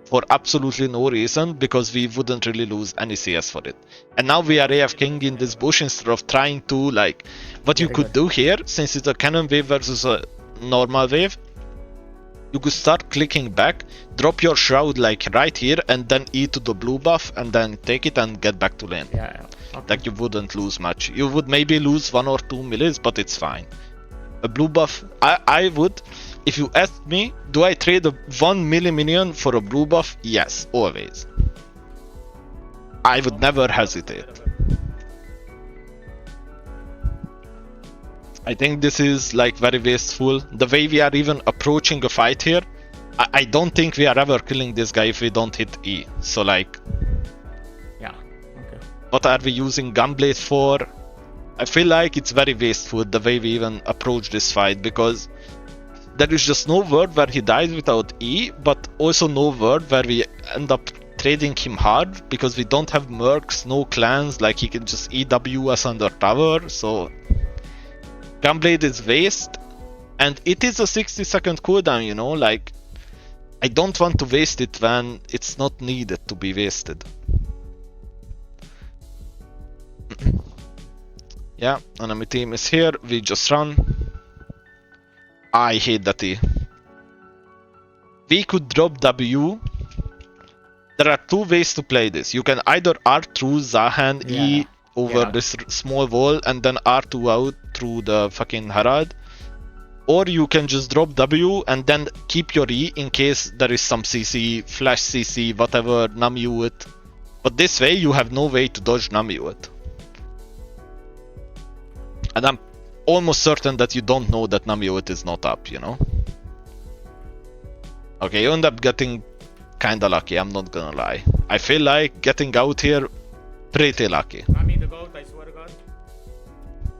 for absolutely no reason, because we wouldn't really lose any CS for it. And now we are AFKing in this bush instead of trying to, like, what you could do here, since it's a cannon wave versus a normal wave, you could start clicking back, drop your shroud like right here, and then E to the blue buff, and then take it and get back to lane. Okay. Like, you wouldn't lose much. You would maybe lose 1 or 2 millis, but it's fine. A blue buff, I would, if you ask me, do I trade a 1 milli minion for a blue buff? Yes, always. I would never hesitate. I think this is like very wasteful. The way we are even approaching a fight here, I don't think we are ever killing this guy if we don't hit E. So like, yeah, okay. What are we using Gunblade for? I feel like it's very wasteful the way we even approach this fight, because there is just no world where he dies without E, but also no world where we end up trading him hard, because we don't have mercs, no clans, like he can just EW us under tower, so Gunblade is waste, and it is a 60-second cooldown, like, I don't want to waste it when it's not needed to be wasted. Yeah, enemy team is here, we just run. I hate that E. We could drop W. There are 2 ways to play this. You can either R through Zahan E over this small wall, and then R2 out through the fucking Harad. Or you can just drop W and then keep your E in case there is some CC, flash CC, whatever, EUW. But this way you have no way to dodge EUW. And I'm almost certain that you don't know that EUW is not up, Okay, you end up getting kinda lucky, I'm not gonna lie. I feel like getting out here pretty lucky. I mean the GOAT, I swear to God.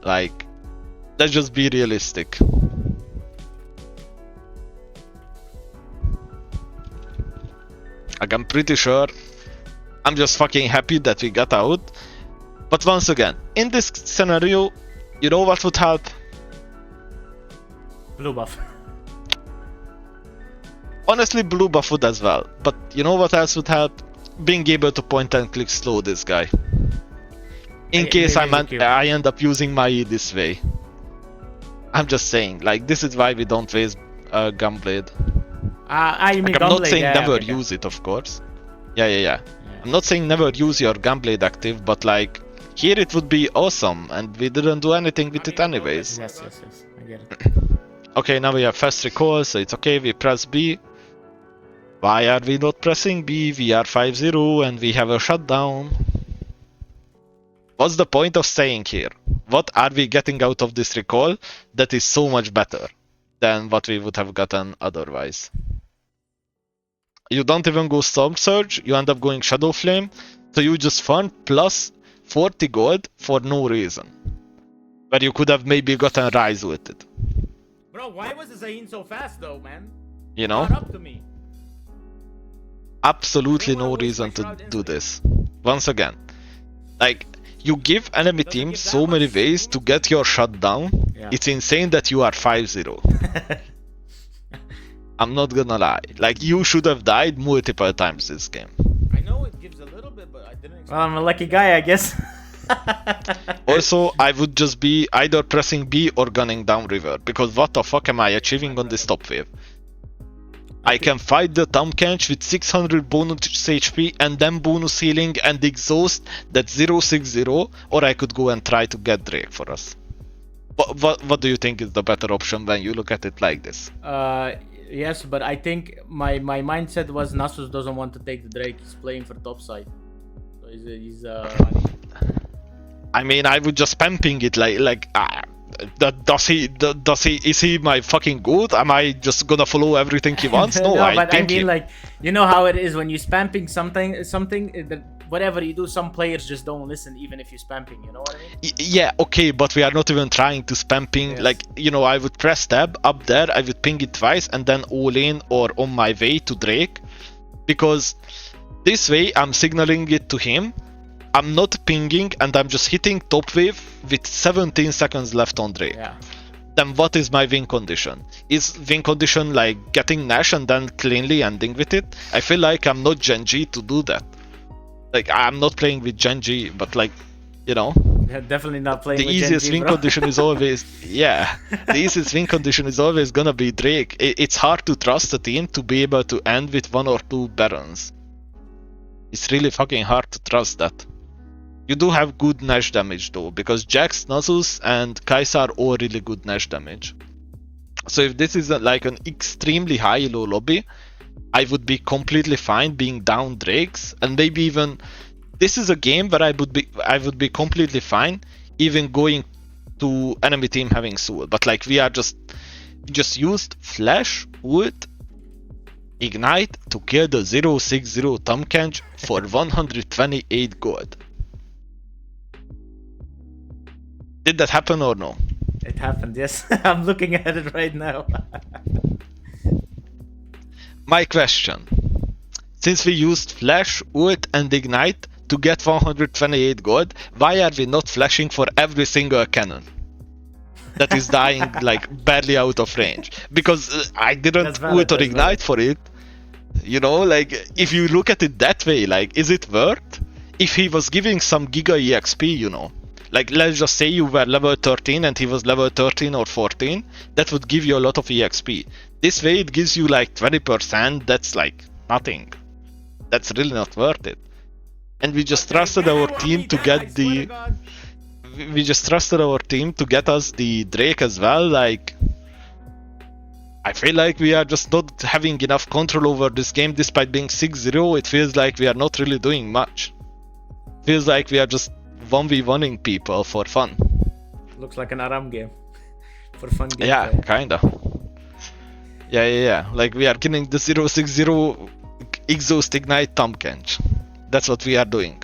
Like, let's just be realistic. Like, I'm pretty sure, I'm just fucking happy that we got out. But once again, in this scenario, you know what would help? Blue buff. Honestly, blue buff would as well. But you know what else would help? Being able to point and click slow this guy. In case I end up using my E this way. I'm just saying, like, this is why we don't waste Gunblade. You mean like, I'm not saying never okay. use it, of course. Yeah. I'm not saying never use your Gunblade active, but like, here it would be awesome, and we didn't do anything with it anyways. Yes, I get it. Okay, now we have fast recall, so it's okay, we press B. Why are we not pressing B? We are 5-0 and we have a shutdown. What's the point of staying here? What are we getting out of this recall that is so much better than what we would have gotten otherwise? You don't even go Storm Surge, you end up going Shadow Flame, so you just fund plus 40 gold for no reason. Where you could have maybe gotten Rise with it. Bro, Why was the Zayn so fast though, man? You know? Caught up to me. Absolutely Didn't wanna no waste my reason to shroud do instantly. this. Once again, like, you give enemy Doesn't teams give that so many much ways to get your shut down. Yeah. It's insane that you are 5-0. I'm not gonna lie. Like, you should have died multiple times this game. I know it gives a little bit, but I didn't. Well, I'm a lucky guy, I guess. Also, I would just be either pressing B or gunning down river, because what the fuck am I achieving on this top wave? I can fight the Tahm with 600 bonus HP and then bonus healing and exhaust, that's 060, or I could go and try to get Drake for us. What do you think is the better option when you look at it like this? Yes, but I think my mindset was Nasus doesn't want to take the Drake. He's playing for top side. So he's I mean, I would just spam ping it is he my fucking goat? Am I just gonna follow everything he wants? No, but I mean, like, you know how it is when you spam ping something whatever you do, some players just don't listen even if you spam ping, you know what I mean? Yeah, okay, but we are not even trying to spam ping. Yes. Like, you know, I would press tab up there, I would ping it twice and then all in or on my way to Drake, because this way I'm signaling it to him. I'm not pinging and I'm just hitting top wave with 17 seconds left on Drake. Yeah. Then what is my win condition? Is win condition like getting Nash and then cleanly ending with it? I feel like I'm not Genji to do that. Like, I'm not playing with Genji, but like, you know, Yeah, definitely not playing the with easiest Genji, win bro. condition is always, yeah, the easiest win condition is always gonna be Drake. It's hard to trust a team to be able to end with 1 or 2 Barons. It's really fucking hard to trust that. You do have good Nash damage though, because Jax, Nasus and Kai'Sa are all really good Nash damage. So if this is like an extremely high low lobby, I would be completely fine being down Drakes, and maybe even this is a game where I would be completely fine even going to enemy team having Soul. But like, we just used Flash, Ult, Ignite to kill the 060 Tahm for 128 gold. Did that happen or no? It happened, yes. I'm looking at it right now. My question. Since we used Flash, Ult and Ignite to get 128 gold, why are we not flashing for every single cannon that is dying like barely out of range? Because I didn't Ult or Ignite for it. You know, like, if you look at it that way, like, is it worth? If he was giving some Giga EXP, you know, like, let's just say you were level 13 and he was level 13 or 14, that would give you a lot of EXP. This way it gives you like 20%, that's like nothing. That's really not worth it. And we just trusted our team to get the... We just trusted our team to get us the Drake as well, like... I feel like we are just not having enough control over this game despite being 6-0. It feels like we are not really doing much. Feels like we are just 1v1ing people for fun. Looks like an Aram game. For fun game. Yeah, kinda. Yeah. Like, we are killing the 060 Exhaust Ignite Tahm. That's what we are doing.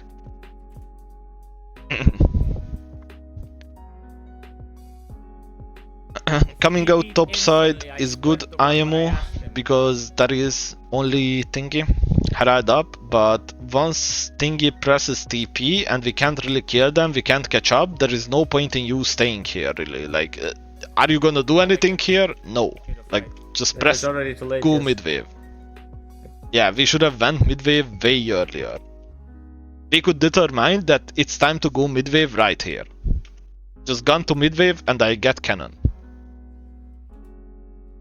Coming out top side is good IMO because there is only Thingy Herald up, but once Thingy presses TP and we can't really kill them, we can't catch up, there is no point in you staying here really. Like, are you gonna do anything here? No. Like, just press go mid-wave. Yeah, we should have went mid-wave way earlier. We could determine that it's time to go mid-wave right here. Just gun to mid-wave and I get cannon.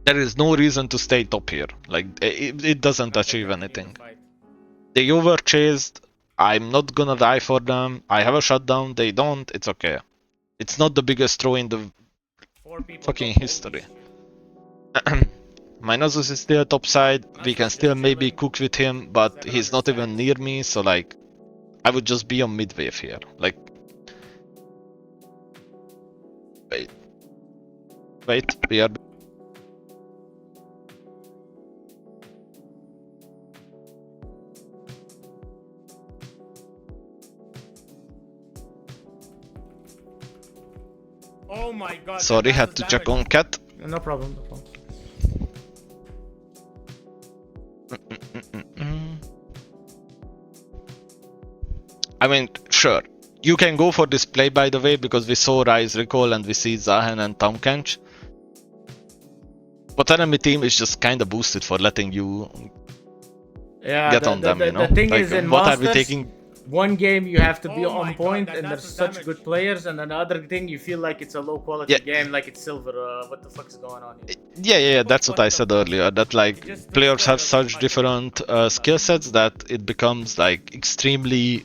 There is no reason to stay top here. Like, it doesn't achieve anything. They overchased. I'm not gonna die for them. I have a shutdown. They don't. It's okay. It's not the biggest throw in the fucking history. My Nasus is still top side. We can still maybe cook with him, but he's not even near me. So like, I would just be on mid-wave here. Like, wait, we are. Oh my god. Sorry, had to check on cat. No problem. I mean, sure. You can go for this play, by the way, because we saw Rise Recall and we see Zahen and Tomkench. But enemy team is just kind of boosted for letting you get on them, you know? The thing like, is, in what Masters, are we taking? one game you have to be on point, and there's such good players, and another thing you feel like it's a low quality game, like it's silver. What the fuck is going on here? Yeah, that's what I said earlier. That like players have such different skill sets that it becomes like extremely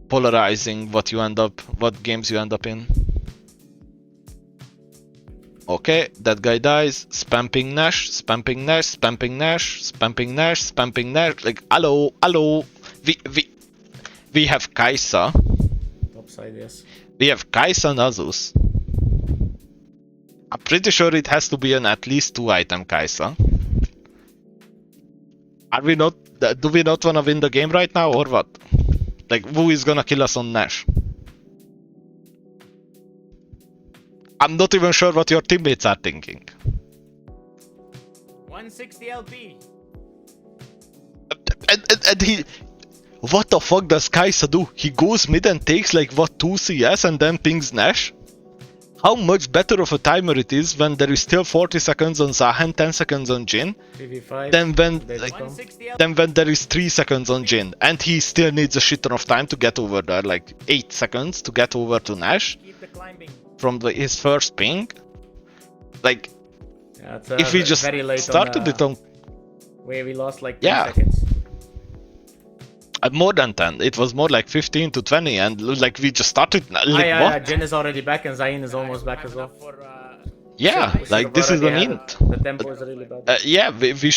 polarizing what games you end up in. Okay, that guy dies. Spamping Nash, spamping Nash, spamping Nash, spamping Nash, spamping Nash. Like, hello. We have Kai'Sa. Topside, yes. We have Kai'Sa Nasus. I'm pretty sure it has to be an at least 2-item Kai'Sa. Are we not? Do we not wanna win the game right now, or what? Like, who is gonna kill us on Nash? I'm not even sure what your teammates are thinking. 160 LP. And he... What the fuck does Kai'Sa do? He goes mid and takes like what 2 CS and then pings Nash? How much better of a timer it is when there is still 40 seconds on Zahen, 10 seconds on Jhin, than when there is 3 seconds on Jhin and he still needs a shit ton of time to get over there, like 8 seconds to get over to Nash from his first ping. Like, yeah, if we just started it on... Where we lost like 10 seconds. More than 10. It was more like 15 to 20 and like we just started like what? Jhin is already back and Zayn is almost back as well. Yeah, like this is an int. The tempo is really bad. Yeah, we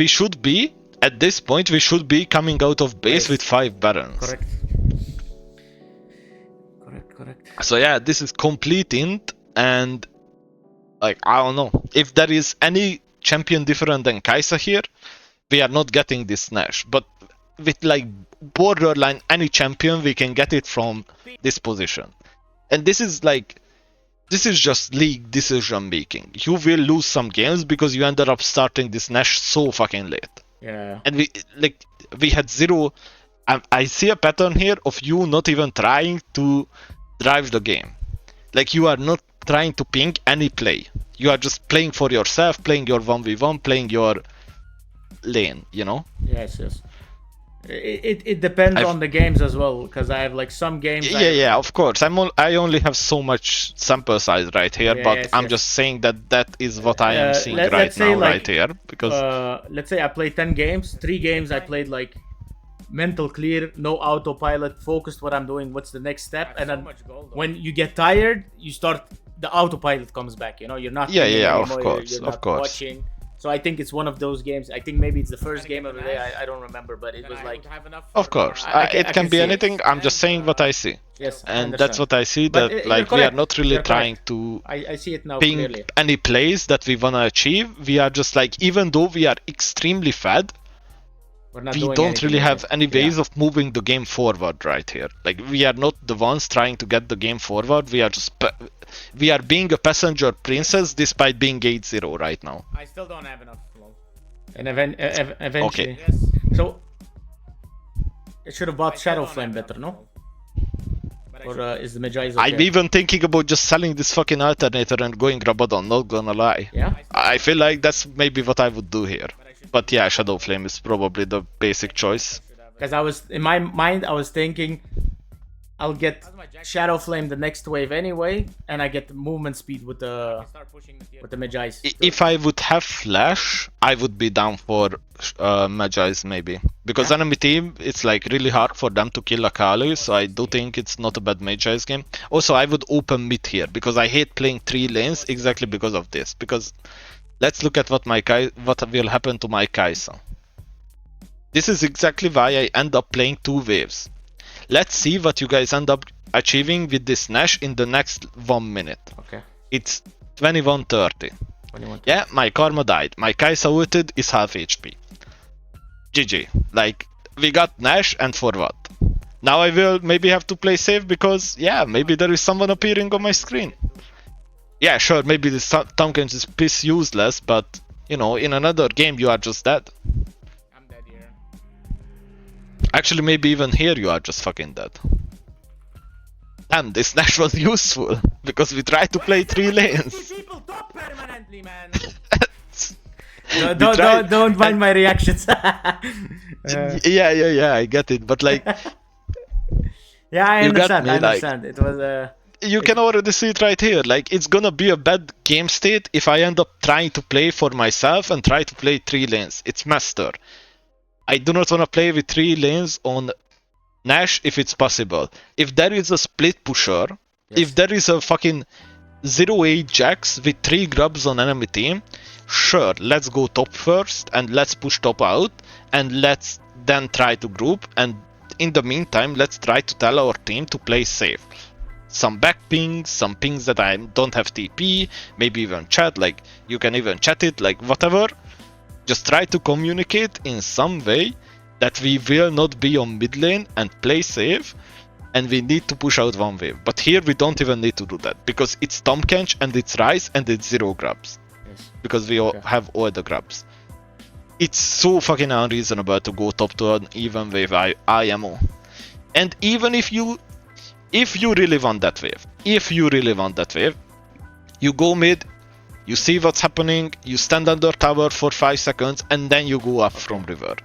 should be at this point we should be coming out of base with 5 Barons. Correct. So yeah, this is complete int, and like I don't know if there is any champion different than Kai'Sa here, we are not getting this Nash, but with like borderline any champion we can get it from this position. And this is just league decision making. You will lose some games because you ended up starting this Nash so fucking late. Yeah. And we had zero. I see a pattern here of you not even trying to drive the game. Like, you are not trying to ping any play. You are just playing for yourself, playing your 1v1, playing your lane, you know? Yes. It depends on the games as well, because I have like some games. Yeah, of course. I only have so much sample size right here, but I'm just saying that is what I am seeing right now, right here. Because let's say I played 10 games. 3 games I played like mental clear, no autopilot, focused what I'm doing, what's the next step, and then when you get tired, you start, the autopilot comes back. You know, you're not of course, you're not watching. So I think it's one of those games. I think maybe it's the first game of the day. I don't remember, but it was like... Of course. It can be anything. I'm just saying what I see. Yes, and that's what I see, that like we are not really trying to I see it now ping clearly. Any plays that we want to achieve. We are just like, even though we are extremely fed, we don't really have any ways of moving the game forward right here. Like, we are not the ones trying to get the game forward. We are just... we are being a passenger princess despite being 8-0 right now. I still don't have enough flow. And eventually... Okay. Yes. So... it should have bought Shadow Flame better, no? Or is the Magi okay? I'm even thinking about just selling this fucking alternator and going Rabadon, not gonna lie. Yeah? I feel like that's maybe what I would do here. But yeah, Shadow Flame is probably the basic choice. Because in my mind, I was thinking I'll get Shadow Flame the next wave anyway, and I get the movement speed with the Magi's. If I would have Flash, I would be down for Magi's maybe. Because enemy team, it's like really hard for them to kill Akali, so I do think it's not a bad Magi's game. Also, I would open mid here, because I hate playing 3 lanes exactly because of this. Because let's look at what will happen to my Kai'Sa. This is exactly why I end up playing 2 waves. Let's see what you guys end up achieving with this Nash in the next 1 minute. Okay. It's 21:30. Yeah, my Karma died. My Kai'Sa ulted is half HP. GG. Like, we got Nash, and for what? Now I will maybe have to play safe because, yeah, maybe there is someone appearing on my screen. Yeah, sure, maybe this Tomkins is piss useless, but, you know, in another game you are just dead. Actually, maybe even here you are just fucking dead. Damn, this Nash was useful because we tried to play 3 lanes. People top permanently, man. We tried- don't mind my reactions. Yeah, I get it, but like Yeah, I You got understand. me, I like- understand. It was you can already see it right here. Like it's gonna be a bad game state if I end up trying to play for myself and try to play 3 lanes. It's master. I do not want to play with 3 lanes on Nash if it's possible. If there is a split pusher, if there is a fucking 0-8 Jax with 3 grubs on enemy team, sure, let's go top first and let's push top out and let's then try to group, and in the meantime let's try to tell our team to play safe. Some back pings, some pings that I don't have TP, maybe even chat, like you can even chat it, like whatever. Just try to communicate in some way that we will not be on mid lane and play safe, and we need to push out one wave. But here we don't even need to do that because it's Tomkench and it's Ryze and it's 0 grabs. yes. Because we all have all the grabs. It's so fucking unreasonable to go top to an even wave IMO. And even if you really want that wave, you go mid, you see what's happening, you stand under tower for 5 seconds, and then you go up from river.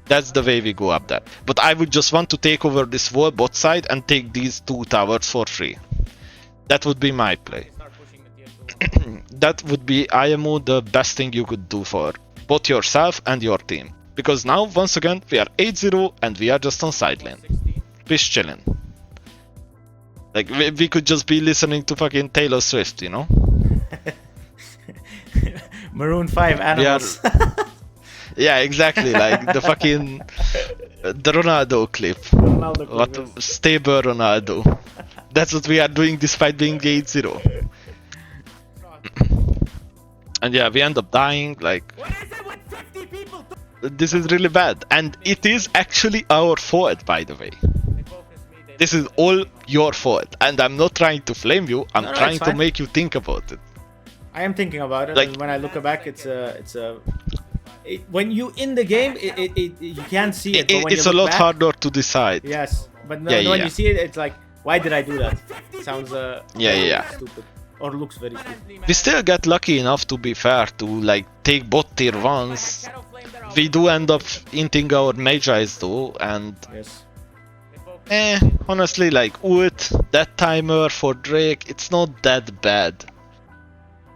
That's the way we go up there. But I would just want to take over this whole bot side and take these 2 towers for free. That would be my play. That would be IMO the best thing you could do for both yourself and your team. Because now, once again, we are 8-0 and we are just on side lane. Just chilling. Like, we could just be listening to fucking Taylor Swift, you know? Maroon 5 animals. Yeah, exactly. Like the fucking the Ronaldo clip. Ronaldo clip, What yes. stable Ronaldo. That's what we are doing despite being 8-0. And yeah, we end up dying. Like What is it with 50 people? this is really bad, and it is actually our fault, by the way. This is all your fault, and I'm not trying to flame you. I'm No, trying it's to fine. make you think about it. I am thinking about it, Like- and when I look back, when you in the game, you can't see it. But when It's you a look lot back, harder to decide. Yes, but Yeah, when yeah. you see it, it's like, why did I do that? Sounds Yeah. stupid, or looks very stupid. We still get lucky enough, to be fair, to like take bot tier ones. We do end up inting our Magi's though, and Yes. honestly, like ult, that timer for Drake, it's not that bad.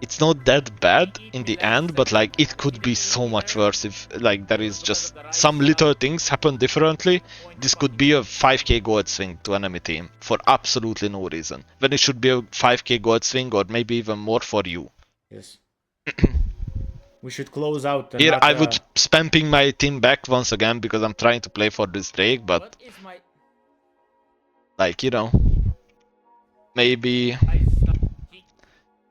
It's not that bad in the end, but like it could be so much worse if like there is just some little things happen differently. This could be a 5k gold swing to enemy team for absolutely no reason, when it should be a 5k gold swing or maybe even more for you. Yes. We should close out. And Here not, I would spam ping my team back once again because I'm trying to play for this Drake, but What is my? like, you know, maybe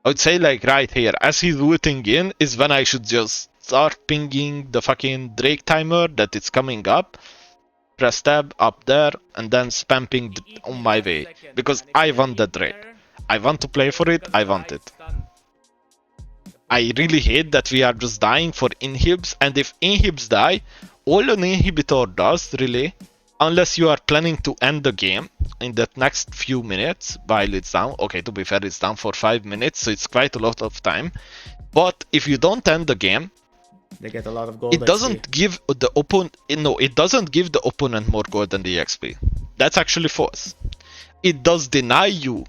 I would say like right here, as he's ulting in, is when I should just start pinging the fucking Drake timer that it's coming up, press tab up there, and then spam ping on my way, because I want the Drake. I want to play for it, I want it. I really hate that we are just dying for inhibs, and if inhibs die, all an inhibitor does, really, unless you are planning to end the game in the next few minutes while it's down. Okay, to be fair, it's down for 5 minutes, so it's quite a lot of time. But if you don't end the game, They get a lot of gold. it doesn't give the opponent. No, it doesn't give the opponent more gold than the XP. That's actually false. It does deny you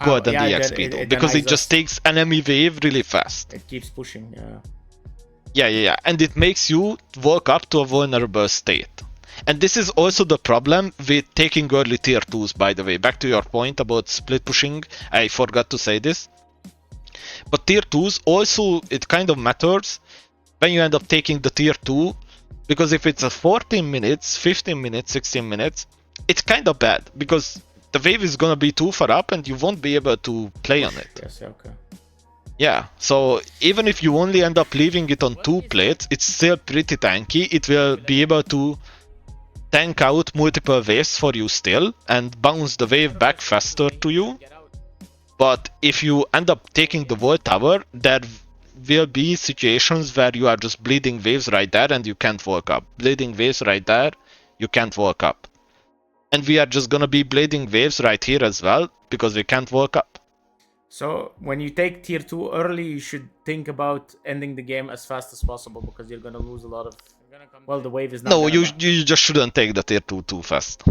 gold than yeah, the it- XP it- though, it because it denies just us. takes enemy wave really fast. It keeps pushing. Yeah, and it makes you walk up to a vulnerable state. And this is also the problem with taking early tier 2s, by the way. Back to your point about split pushing, I forgot to say this. But tier 2s also, it kind of matters when you end up taking the tier 2, because if it's a 14 minutes, 15 minutes, 16 minutes, it's kind of bad, because the wave is gonna be too far up and you won't be able to play on it. Yes. Okay. Yeah, so even if you only end up leaving it on 2 plates, it's still pretty tanky. It will be able to tank out multiple waves for you still and bounce the wave back faster to you. But if you end up taking the wall tower, there will be situations where you are just bleeding waves right there and you can't walk up. Bleeding waves right there, you can't walk up. And we are just gonna be bleeding waves right here as well because we can't walk up. So when you take tier 2 early, you should think about ending the game as fast as possible because you're gonna lose a lot of. Well, the wave is not. No, you just shouldn't take the tier 2 too fast.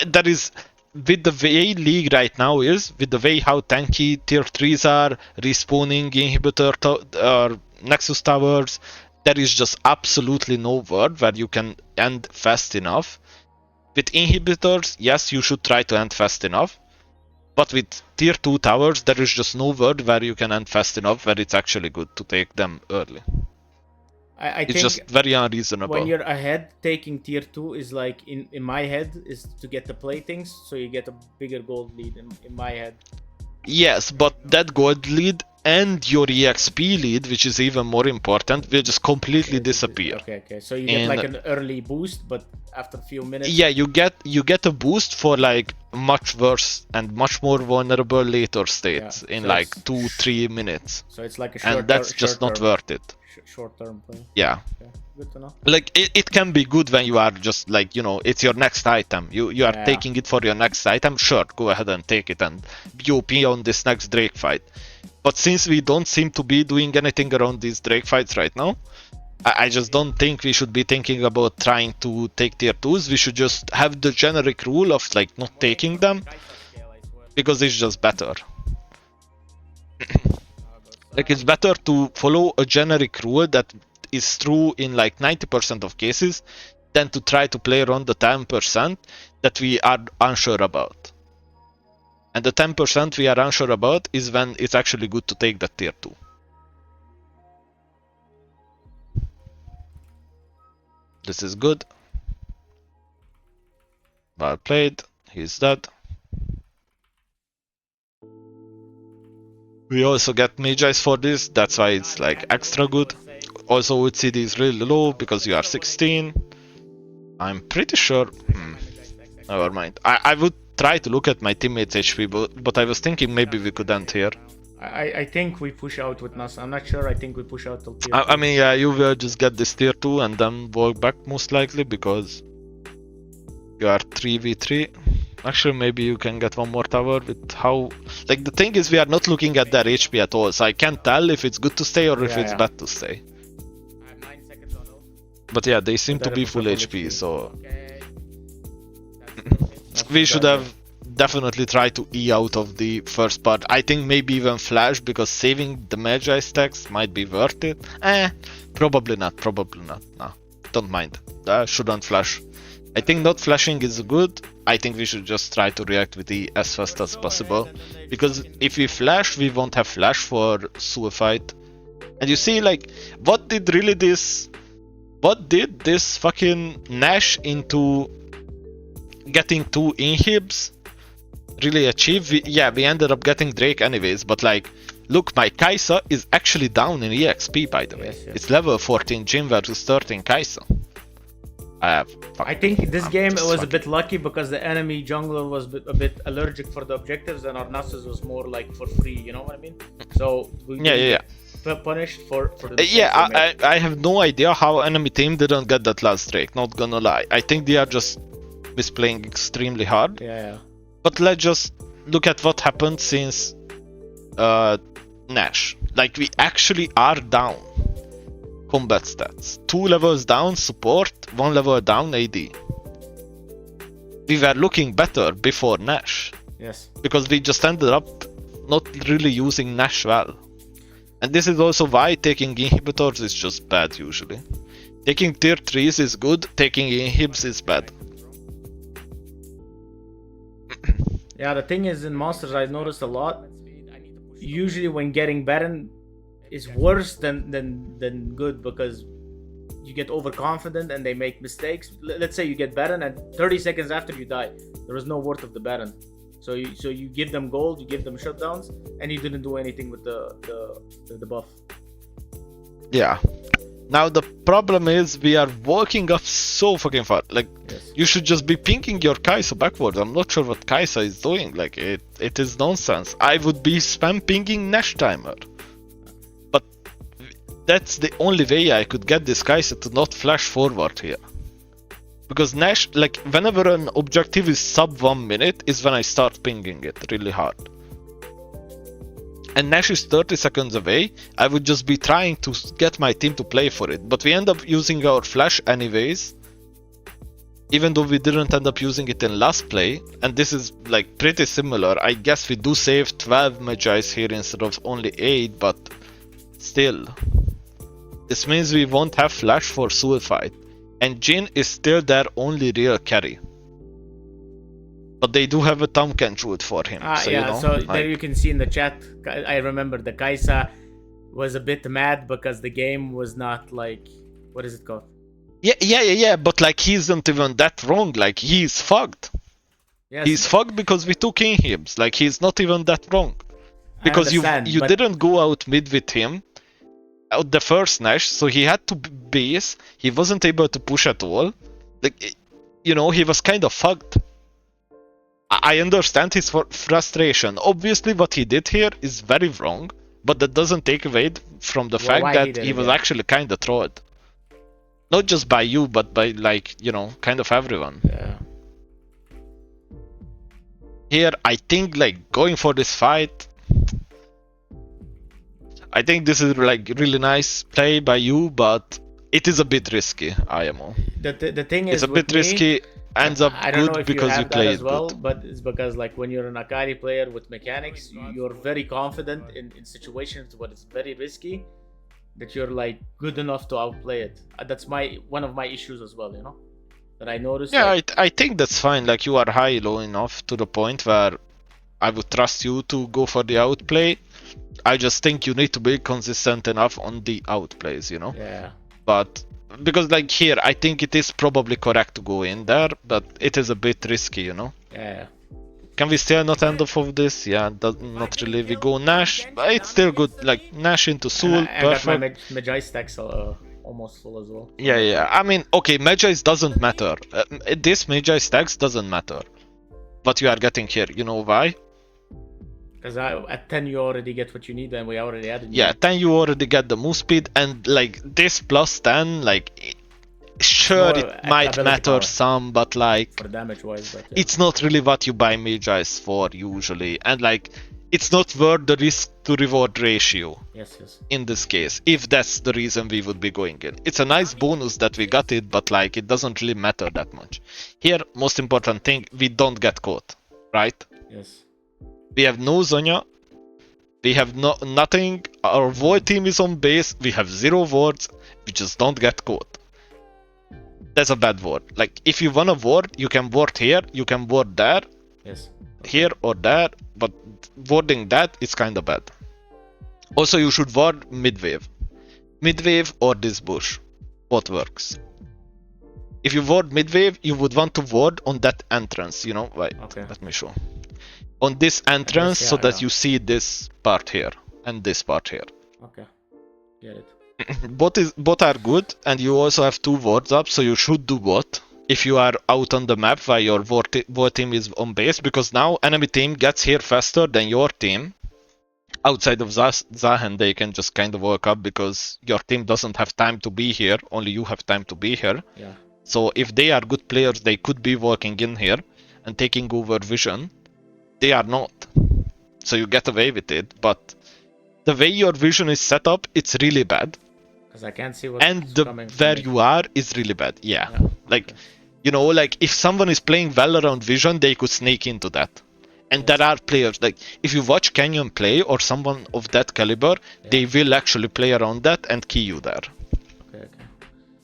That is, with the way League right now is, with the way how tanky tier 3s are, respawning inhibitor or Nexus towers, there is just absolutely no word where you can end fast enough. With inhibitors, yes, you should try to end fast enough. But with tier 2 towers, there is just no word where you can end fast enough where it's actually good to take them early. It's just very unreasonable. When you're ahead, taking tier 2 is like, in my head, is to get the playthings, so you get a bigger gold lead in my head. Yes, but that gold lead and your EXP lead, which is even more important, will just completely disappear. Okay. So you get like an early boost, but after a few minutes. Yeah, you get a boost for like much worse and much more vulnerable later states in like 2-3 minutes. So it's like a short. And that's just not worth it. Short-term play. Yeah. Okay. Good to know. Like it can be good when you are just like, you know, it's your next item. You are taking it for your next item. Sure, go ahead and take it and be OP on this next Drake fight. But since we don't seem to be doing anything around these Drake fights right now, I just don't think we should be thinking about trying to take tier 2s. We should just have the generic rule of like not taking them because it's just better. Like it's better to follow a generic rule that is true in like 90% of cases than to try to play around the 10% that we are unsure about. And the 10% we are unsure about is when it's actually good to take that tier 2. This is good. Well played. He's dead. We also get Mage Eyes for this, that's why it's like extra good. Also UCD is really low because you are 16. I'm pretty sure... Never mind. I would try to look at my teammates' HP, but I was thinking maybe we could end here. I think we push out with Nas. I'm not sure. I think we push out till tier 2. I mean, yeah, you will just get this tier 2 and then walk back most likely because you are 3v3. Actually, maybe you can get one more tower with how... Like, the thing is, we are not looking at their HP at all, so I can't tell if it's good to stay or if it's bad to stay. I have 9 seconds on ult. But yeah, they seem to be full HP, so... We should have definitely tried to E out of the first part. I think maybe even flash, because saving the Magi stacks might be worth it. Probably not, no. Don't mind. Shouldn't flash. I think not flashing is good. I think we should just try to react with E as fast as possible. Because if we flash, we won't have flash for Suicide. And you see, like, what did this fucking Nash into getting 2 inhibs really achieve? We ended up getting Drake anyways, but like, look, my Kai'Sa is actually down in EXP, by the way. Yes. It's level 14 Jhin versus 13 Kai'Sa. I think this game it was a bit lucky because the enemy jungler was a bit allergic for the objectives and our Nasus was more like for free, you know what I mean? So we punished for the I have no idea how enemy team didn't get that last Drake, not gonna lie. I think they are just misplaying extremely hard. Yeah. But let's just look at what happened since Nash. Like, we actually are down combat stats. 2 levels down support, 1 level down AD. We were looking better before Nash. Yes. Because we just ended up not really using Nash well. And this is also why taking inhibitors is just bad usually. Taking tier 3s is good, taking inhibs is bad. Yeah, the thing is in Monsters I noticed a lot. Usually when getting Baron is worse than good because you get overconfident and they make mistakes. Let's say you get Baron and 30 seconds after you die, there is no worth of the Baron. So you give them gold, you give them shutdowns, and you didn't do anything with the buff. Yeah. Now the problem is we are walking up so fucking far. Like, you should just be pinking your Kai'Sa backwards. I'm not sure what Kai'Sa is doing. Like, it is nonsense. I would be spam pinging Nash timer. But That's the only way I could get this Kai'Sa to not flash forward here. Because Nash, like, whenever an objective is sub 1 minute is when I start pinging it really hard. And Nash is 30 seconds away, I would just be trying to get my team to play for it. But we end up using our flash anyways. Even though we didn't end up using it in last play. And this is like pretty similar. I guess we do save 12 Magi's here instead of only 8, but still. This means we won't have flash for Soul Fight. And Jhin is still their only real carry. But they do have a Tomken Druid for him. So, yeah, you know, so there you can see in the chat, I remember the Kai'Sa was a bit mad because the game was not like, what is it called? Yeah, but like he isn't even that wrong, like he's fucked. Yes, He's fucked because we took inhibs, like he's not even that wrong. Because you didn't go out mid with him, out the first Nash, so he had to base, he wasn't able to push at all. Like, you know, he was kind of fucked. I understand his frustration. Obviously what he did here is very wrong, but that doesn't take away from the fact that he was actually kind of trolled. Not just by you, but by, like, you know, kind of everyone. Yeah. Here, I think, like, going for this fight, I think this is, like, really nice play by you, but it is a bit risky, IMO. The thing is, it's a bit risky, ends up good because you play it well, good. but it's because, like, when you're an Akali player with mechanics, you're very confident in situations where it's very risky, that you're like good enough to outplay it. That's one of my issues as well, you know, that I noticed. Yeah, I think that's fine. Like, you are high low enough to the point where I would trust you to go for the outplay. I just think you need to be consistent enough on the outplays, you know. Yeah. But because, like, here I think it is probably correct to go in there, but it is a bit risky, you know. Yeah. Can we still not end off of this? Yeah, not really. We go Nash, but it's still good. Like, Nash into Soul, perfect. I got my Magi stacks almost full as well. Yeah. I mean, okay, Magi's doesn't matter. This Magi stacks doesn't matter. What you are getting here, you know why? Because at 10 you already get what you need, and we already added. Yeah, 10 you already get the move speed, and like this plus 10, like, sure, it might matter some, but like, for damage wise, but, yeah. It's not really what you buy Magi's for usually, and like, it's not worth the risk to reward ratio. Yes. In this case, if that's the reason we would be going in. It's a nice bonus that we got it, but like, it doesn't really matter that much. Here, most important thing, we don't get caught, right? Yes. We have no Zonya. We have nothing. Our Void team is on base. We have 0 wards. We just don't get caught. That's a bad ward. Like, if you want a ward, you can ward here, you can ward there. Yes. Here or there, but warding that is kind of bad. Also, you should ward mid-wave. Mid-wave or this bush. Both works. If you ward mid-wave, you would want to ward on that entrance, you know? Wait, okay. Let me show. On this entrance, so that you see this part here and this part here. Okay, get it. Both are good, and you also have 2 wards up, so you should do both if you are out on the map while your ward team is on base, because now enemy team gets here faster than your team. Outside of Zahen, they can just kind of work up because your team doesn't have time to be here, only you have time to be here. Yeah. So if they are good players, they could be working in here and taking over vision. They are not. So you get away with it, but the way your vision is set up, it's really bad. Because I can't see what's coming from where you are is really bad. Yeah. Like, you know, like if someone is playing well around vision, they could sneak into that. And there are players, like if you watch Canyon play or someone of that caliber, they will actually play around that and key you there. Okay.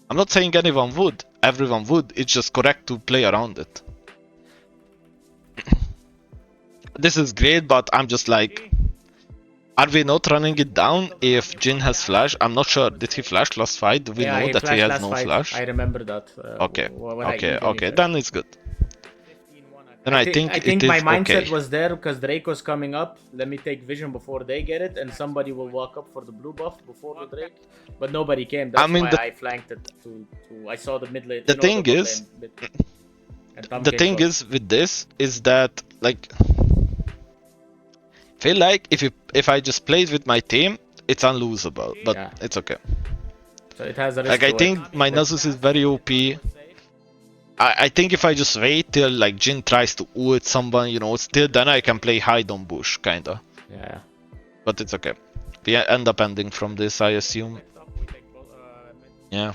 I'm not saying anyone would, everyone would, it's just correct to play around it. This is great, but I'm just like, are we not running it down if Jhin has flash? I'm not sure. Did he flash last fight? Do we know that he has no flash? I remember that. Okay, then it's good. Then I think my mindset was there because Draco's coming up. Let me take vision before they get it, and somebody will walk up for the blue buff before the Drake. But nobody came. That's why I flanked it. I saw the mid lane. The thing is with this is that, like, feel like if I just played with my team, it's unlosable, but Yeah. it's okay. So it has a risk Like, I to think it. my Nasus is very OP. I think if I just wait till like Jin tries to ult someone, you know, still then I can play hide on bush, kinda. Yeah. But it's okay. We end up ending from this, I assume. Yeah.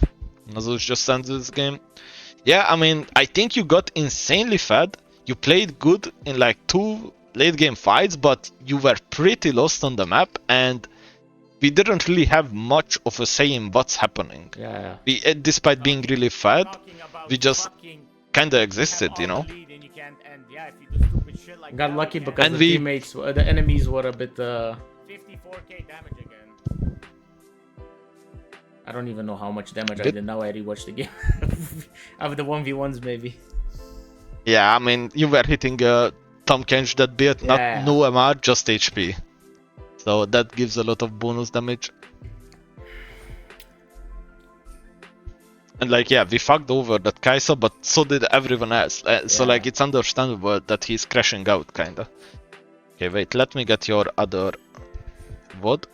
Nasus just ends this game. Yeah, I mean, I think you got insanely fed. You played good in like 2 late game fights, but you were pretty lost on the map, and we didn't really have much of a say in what's happening. Yeah. We, despite being really fed, we just kinda existed, you know? Got lucky because And the we- teammates, the enemies were a bit. 54k damage again. I don't even know how much damage I did. Now I rewatched the game. Of the 1v1s, maybe. Yeah, I mean, you were hitting Tom Kench that build, not no MR, just HP. So that gives a lot of bonus damage. And like, yeah, we fucked over that Kai'Sa, but so did everyone else. So like, it's understandable that he's crashing out, kinda. Okay, wait, let me get your other VOD.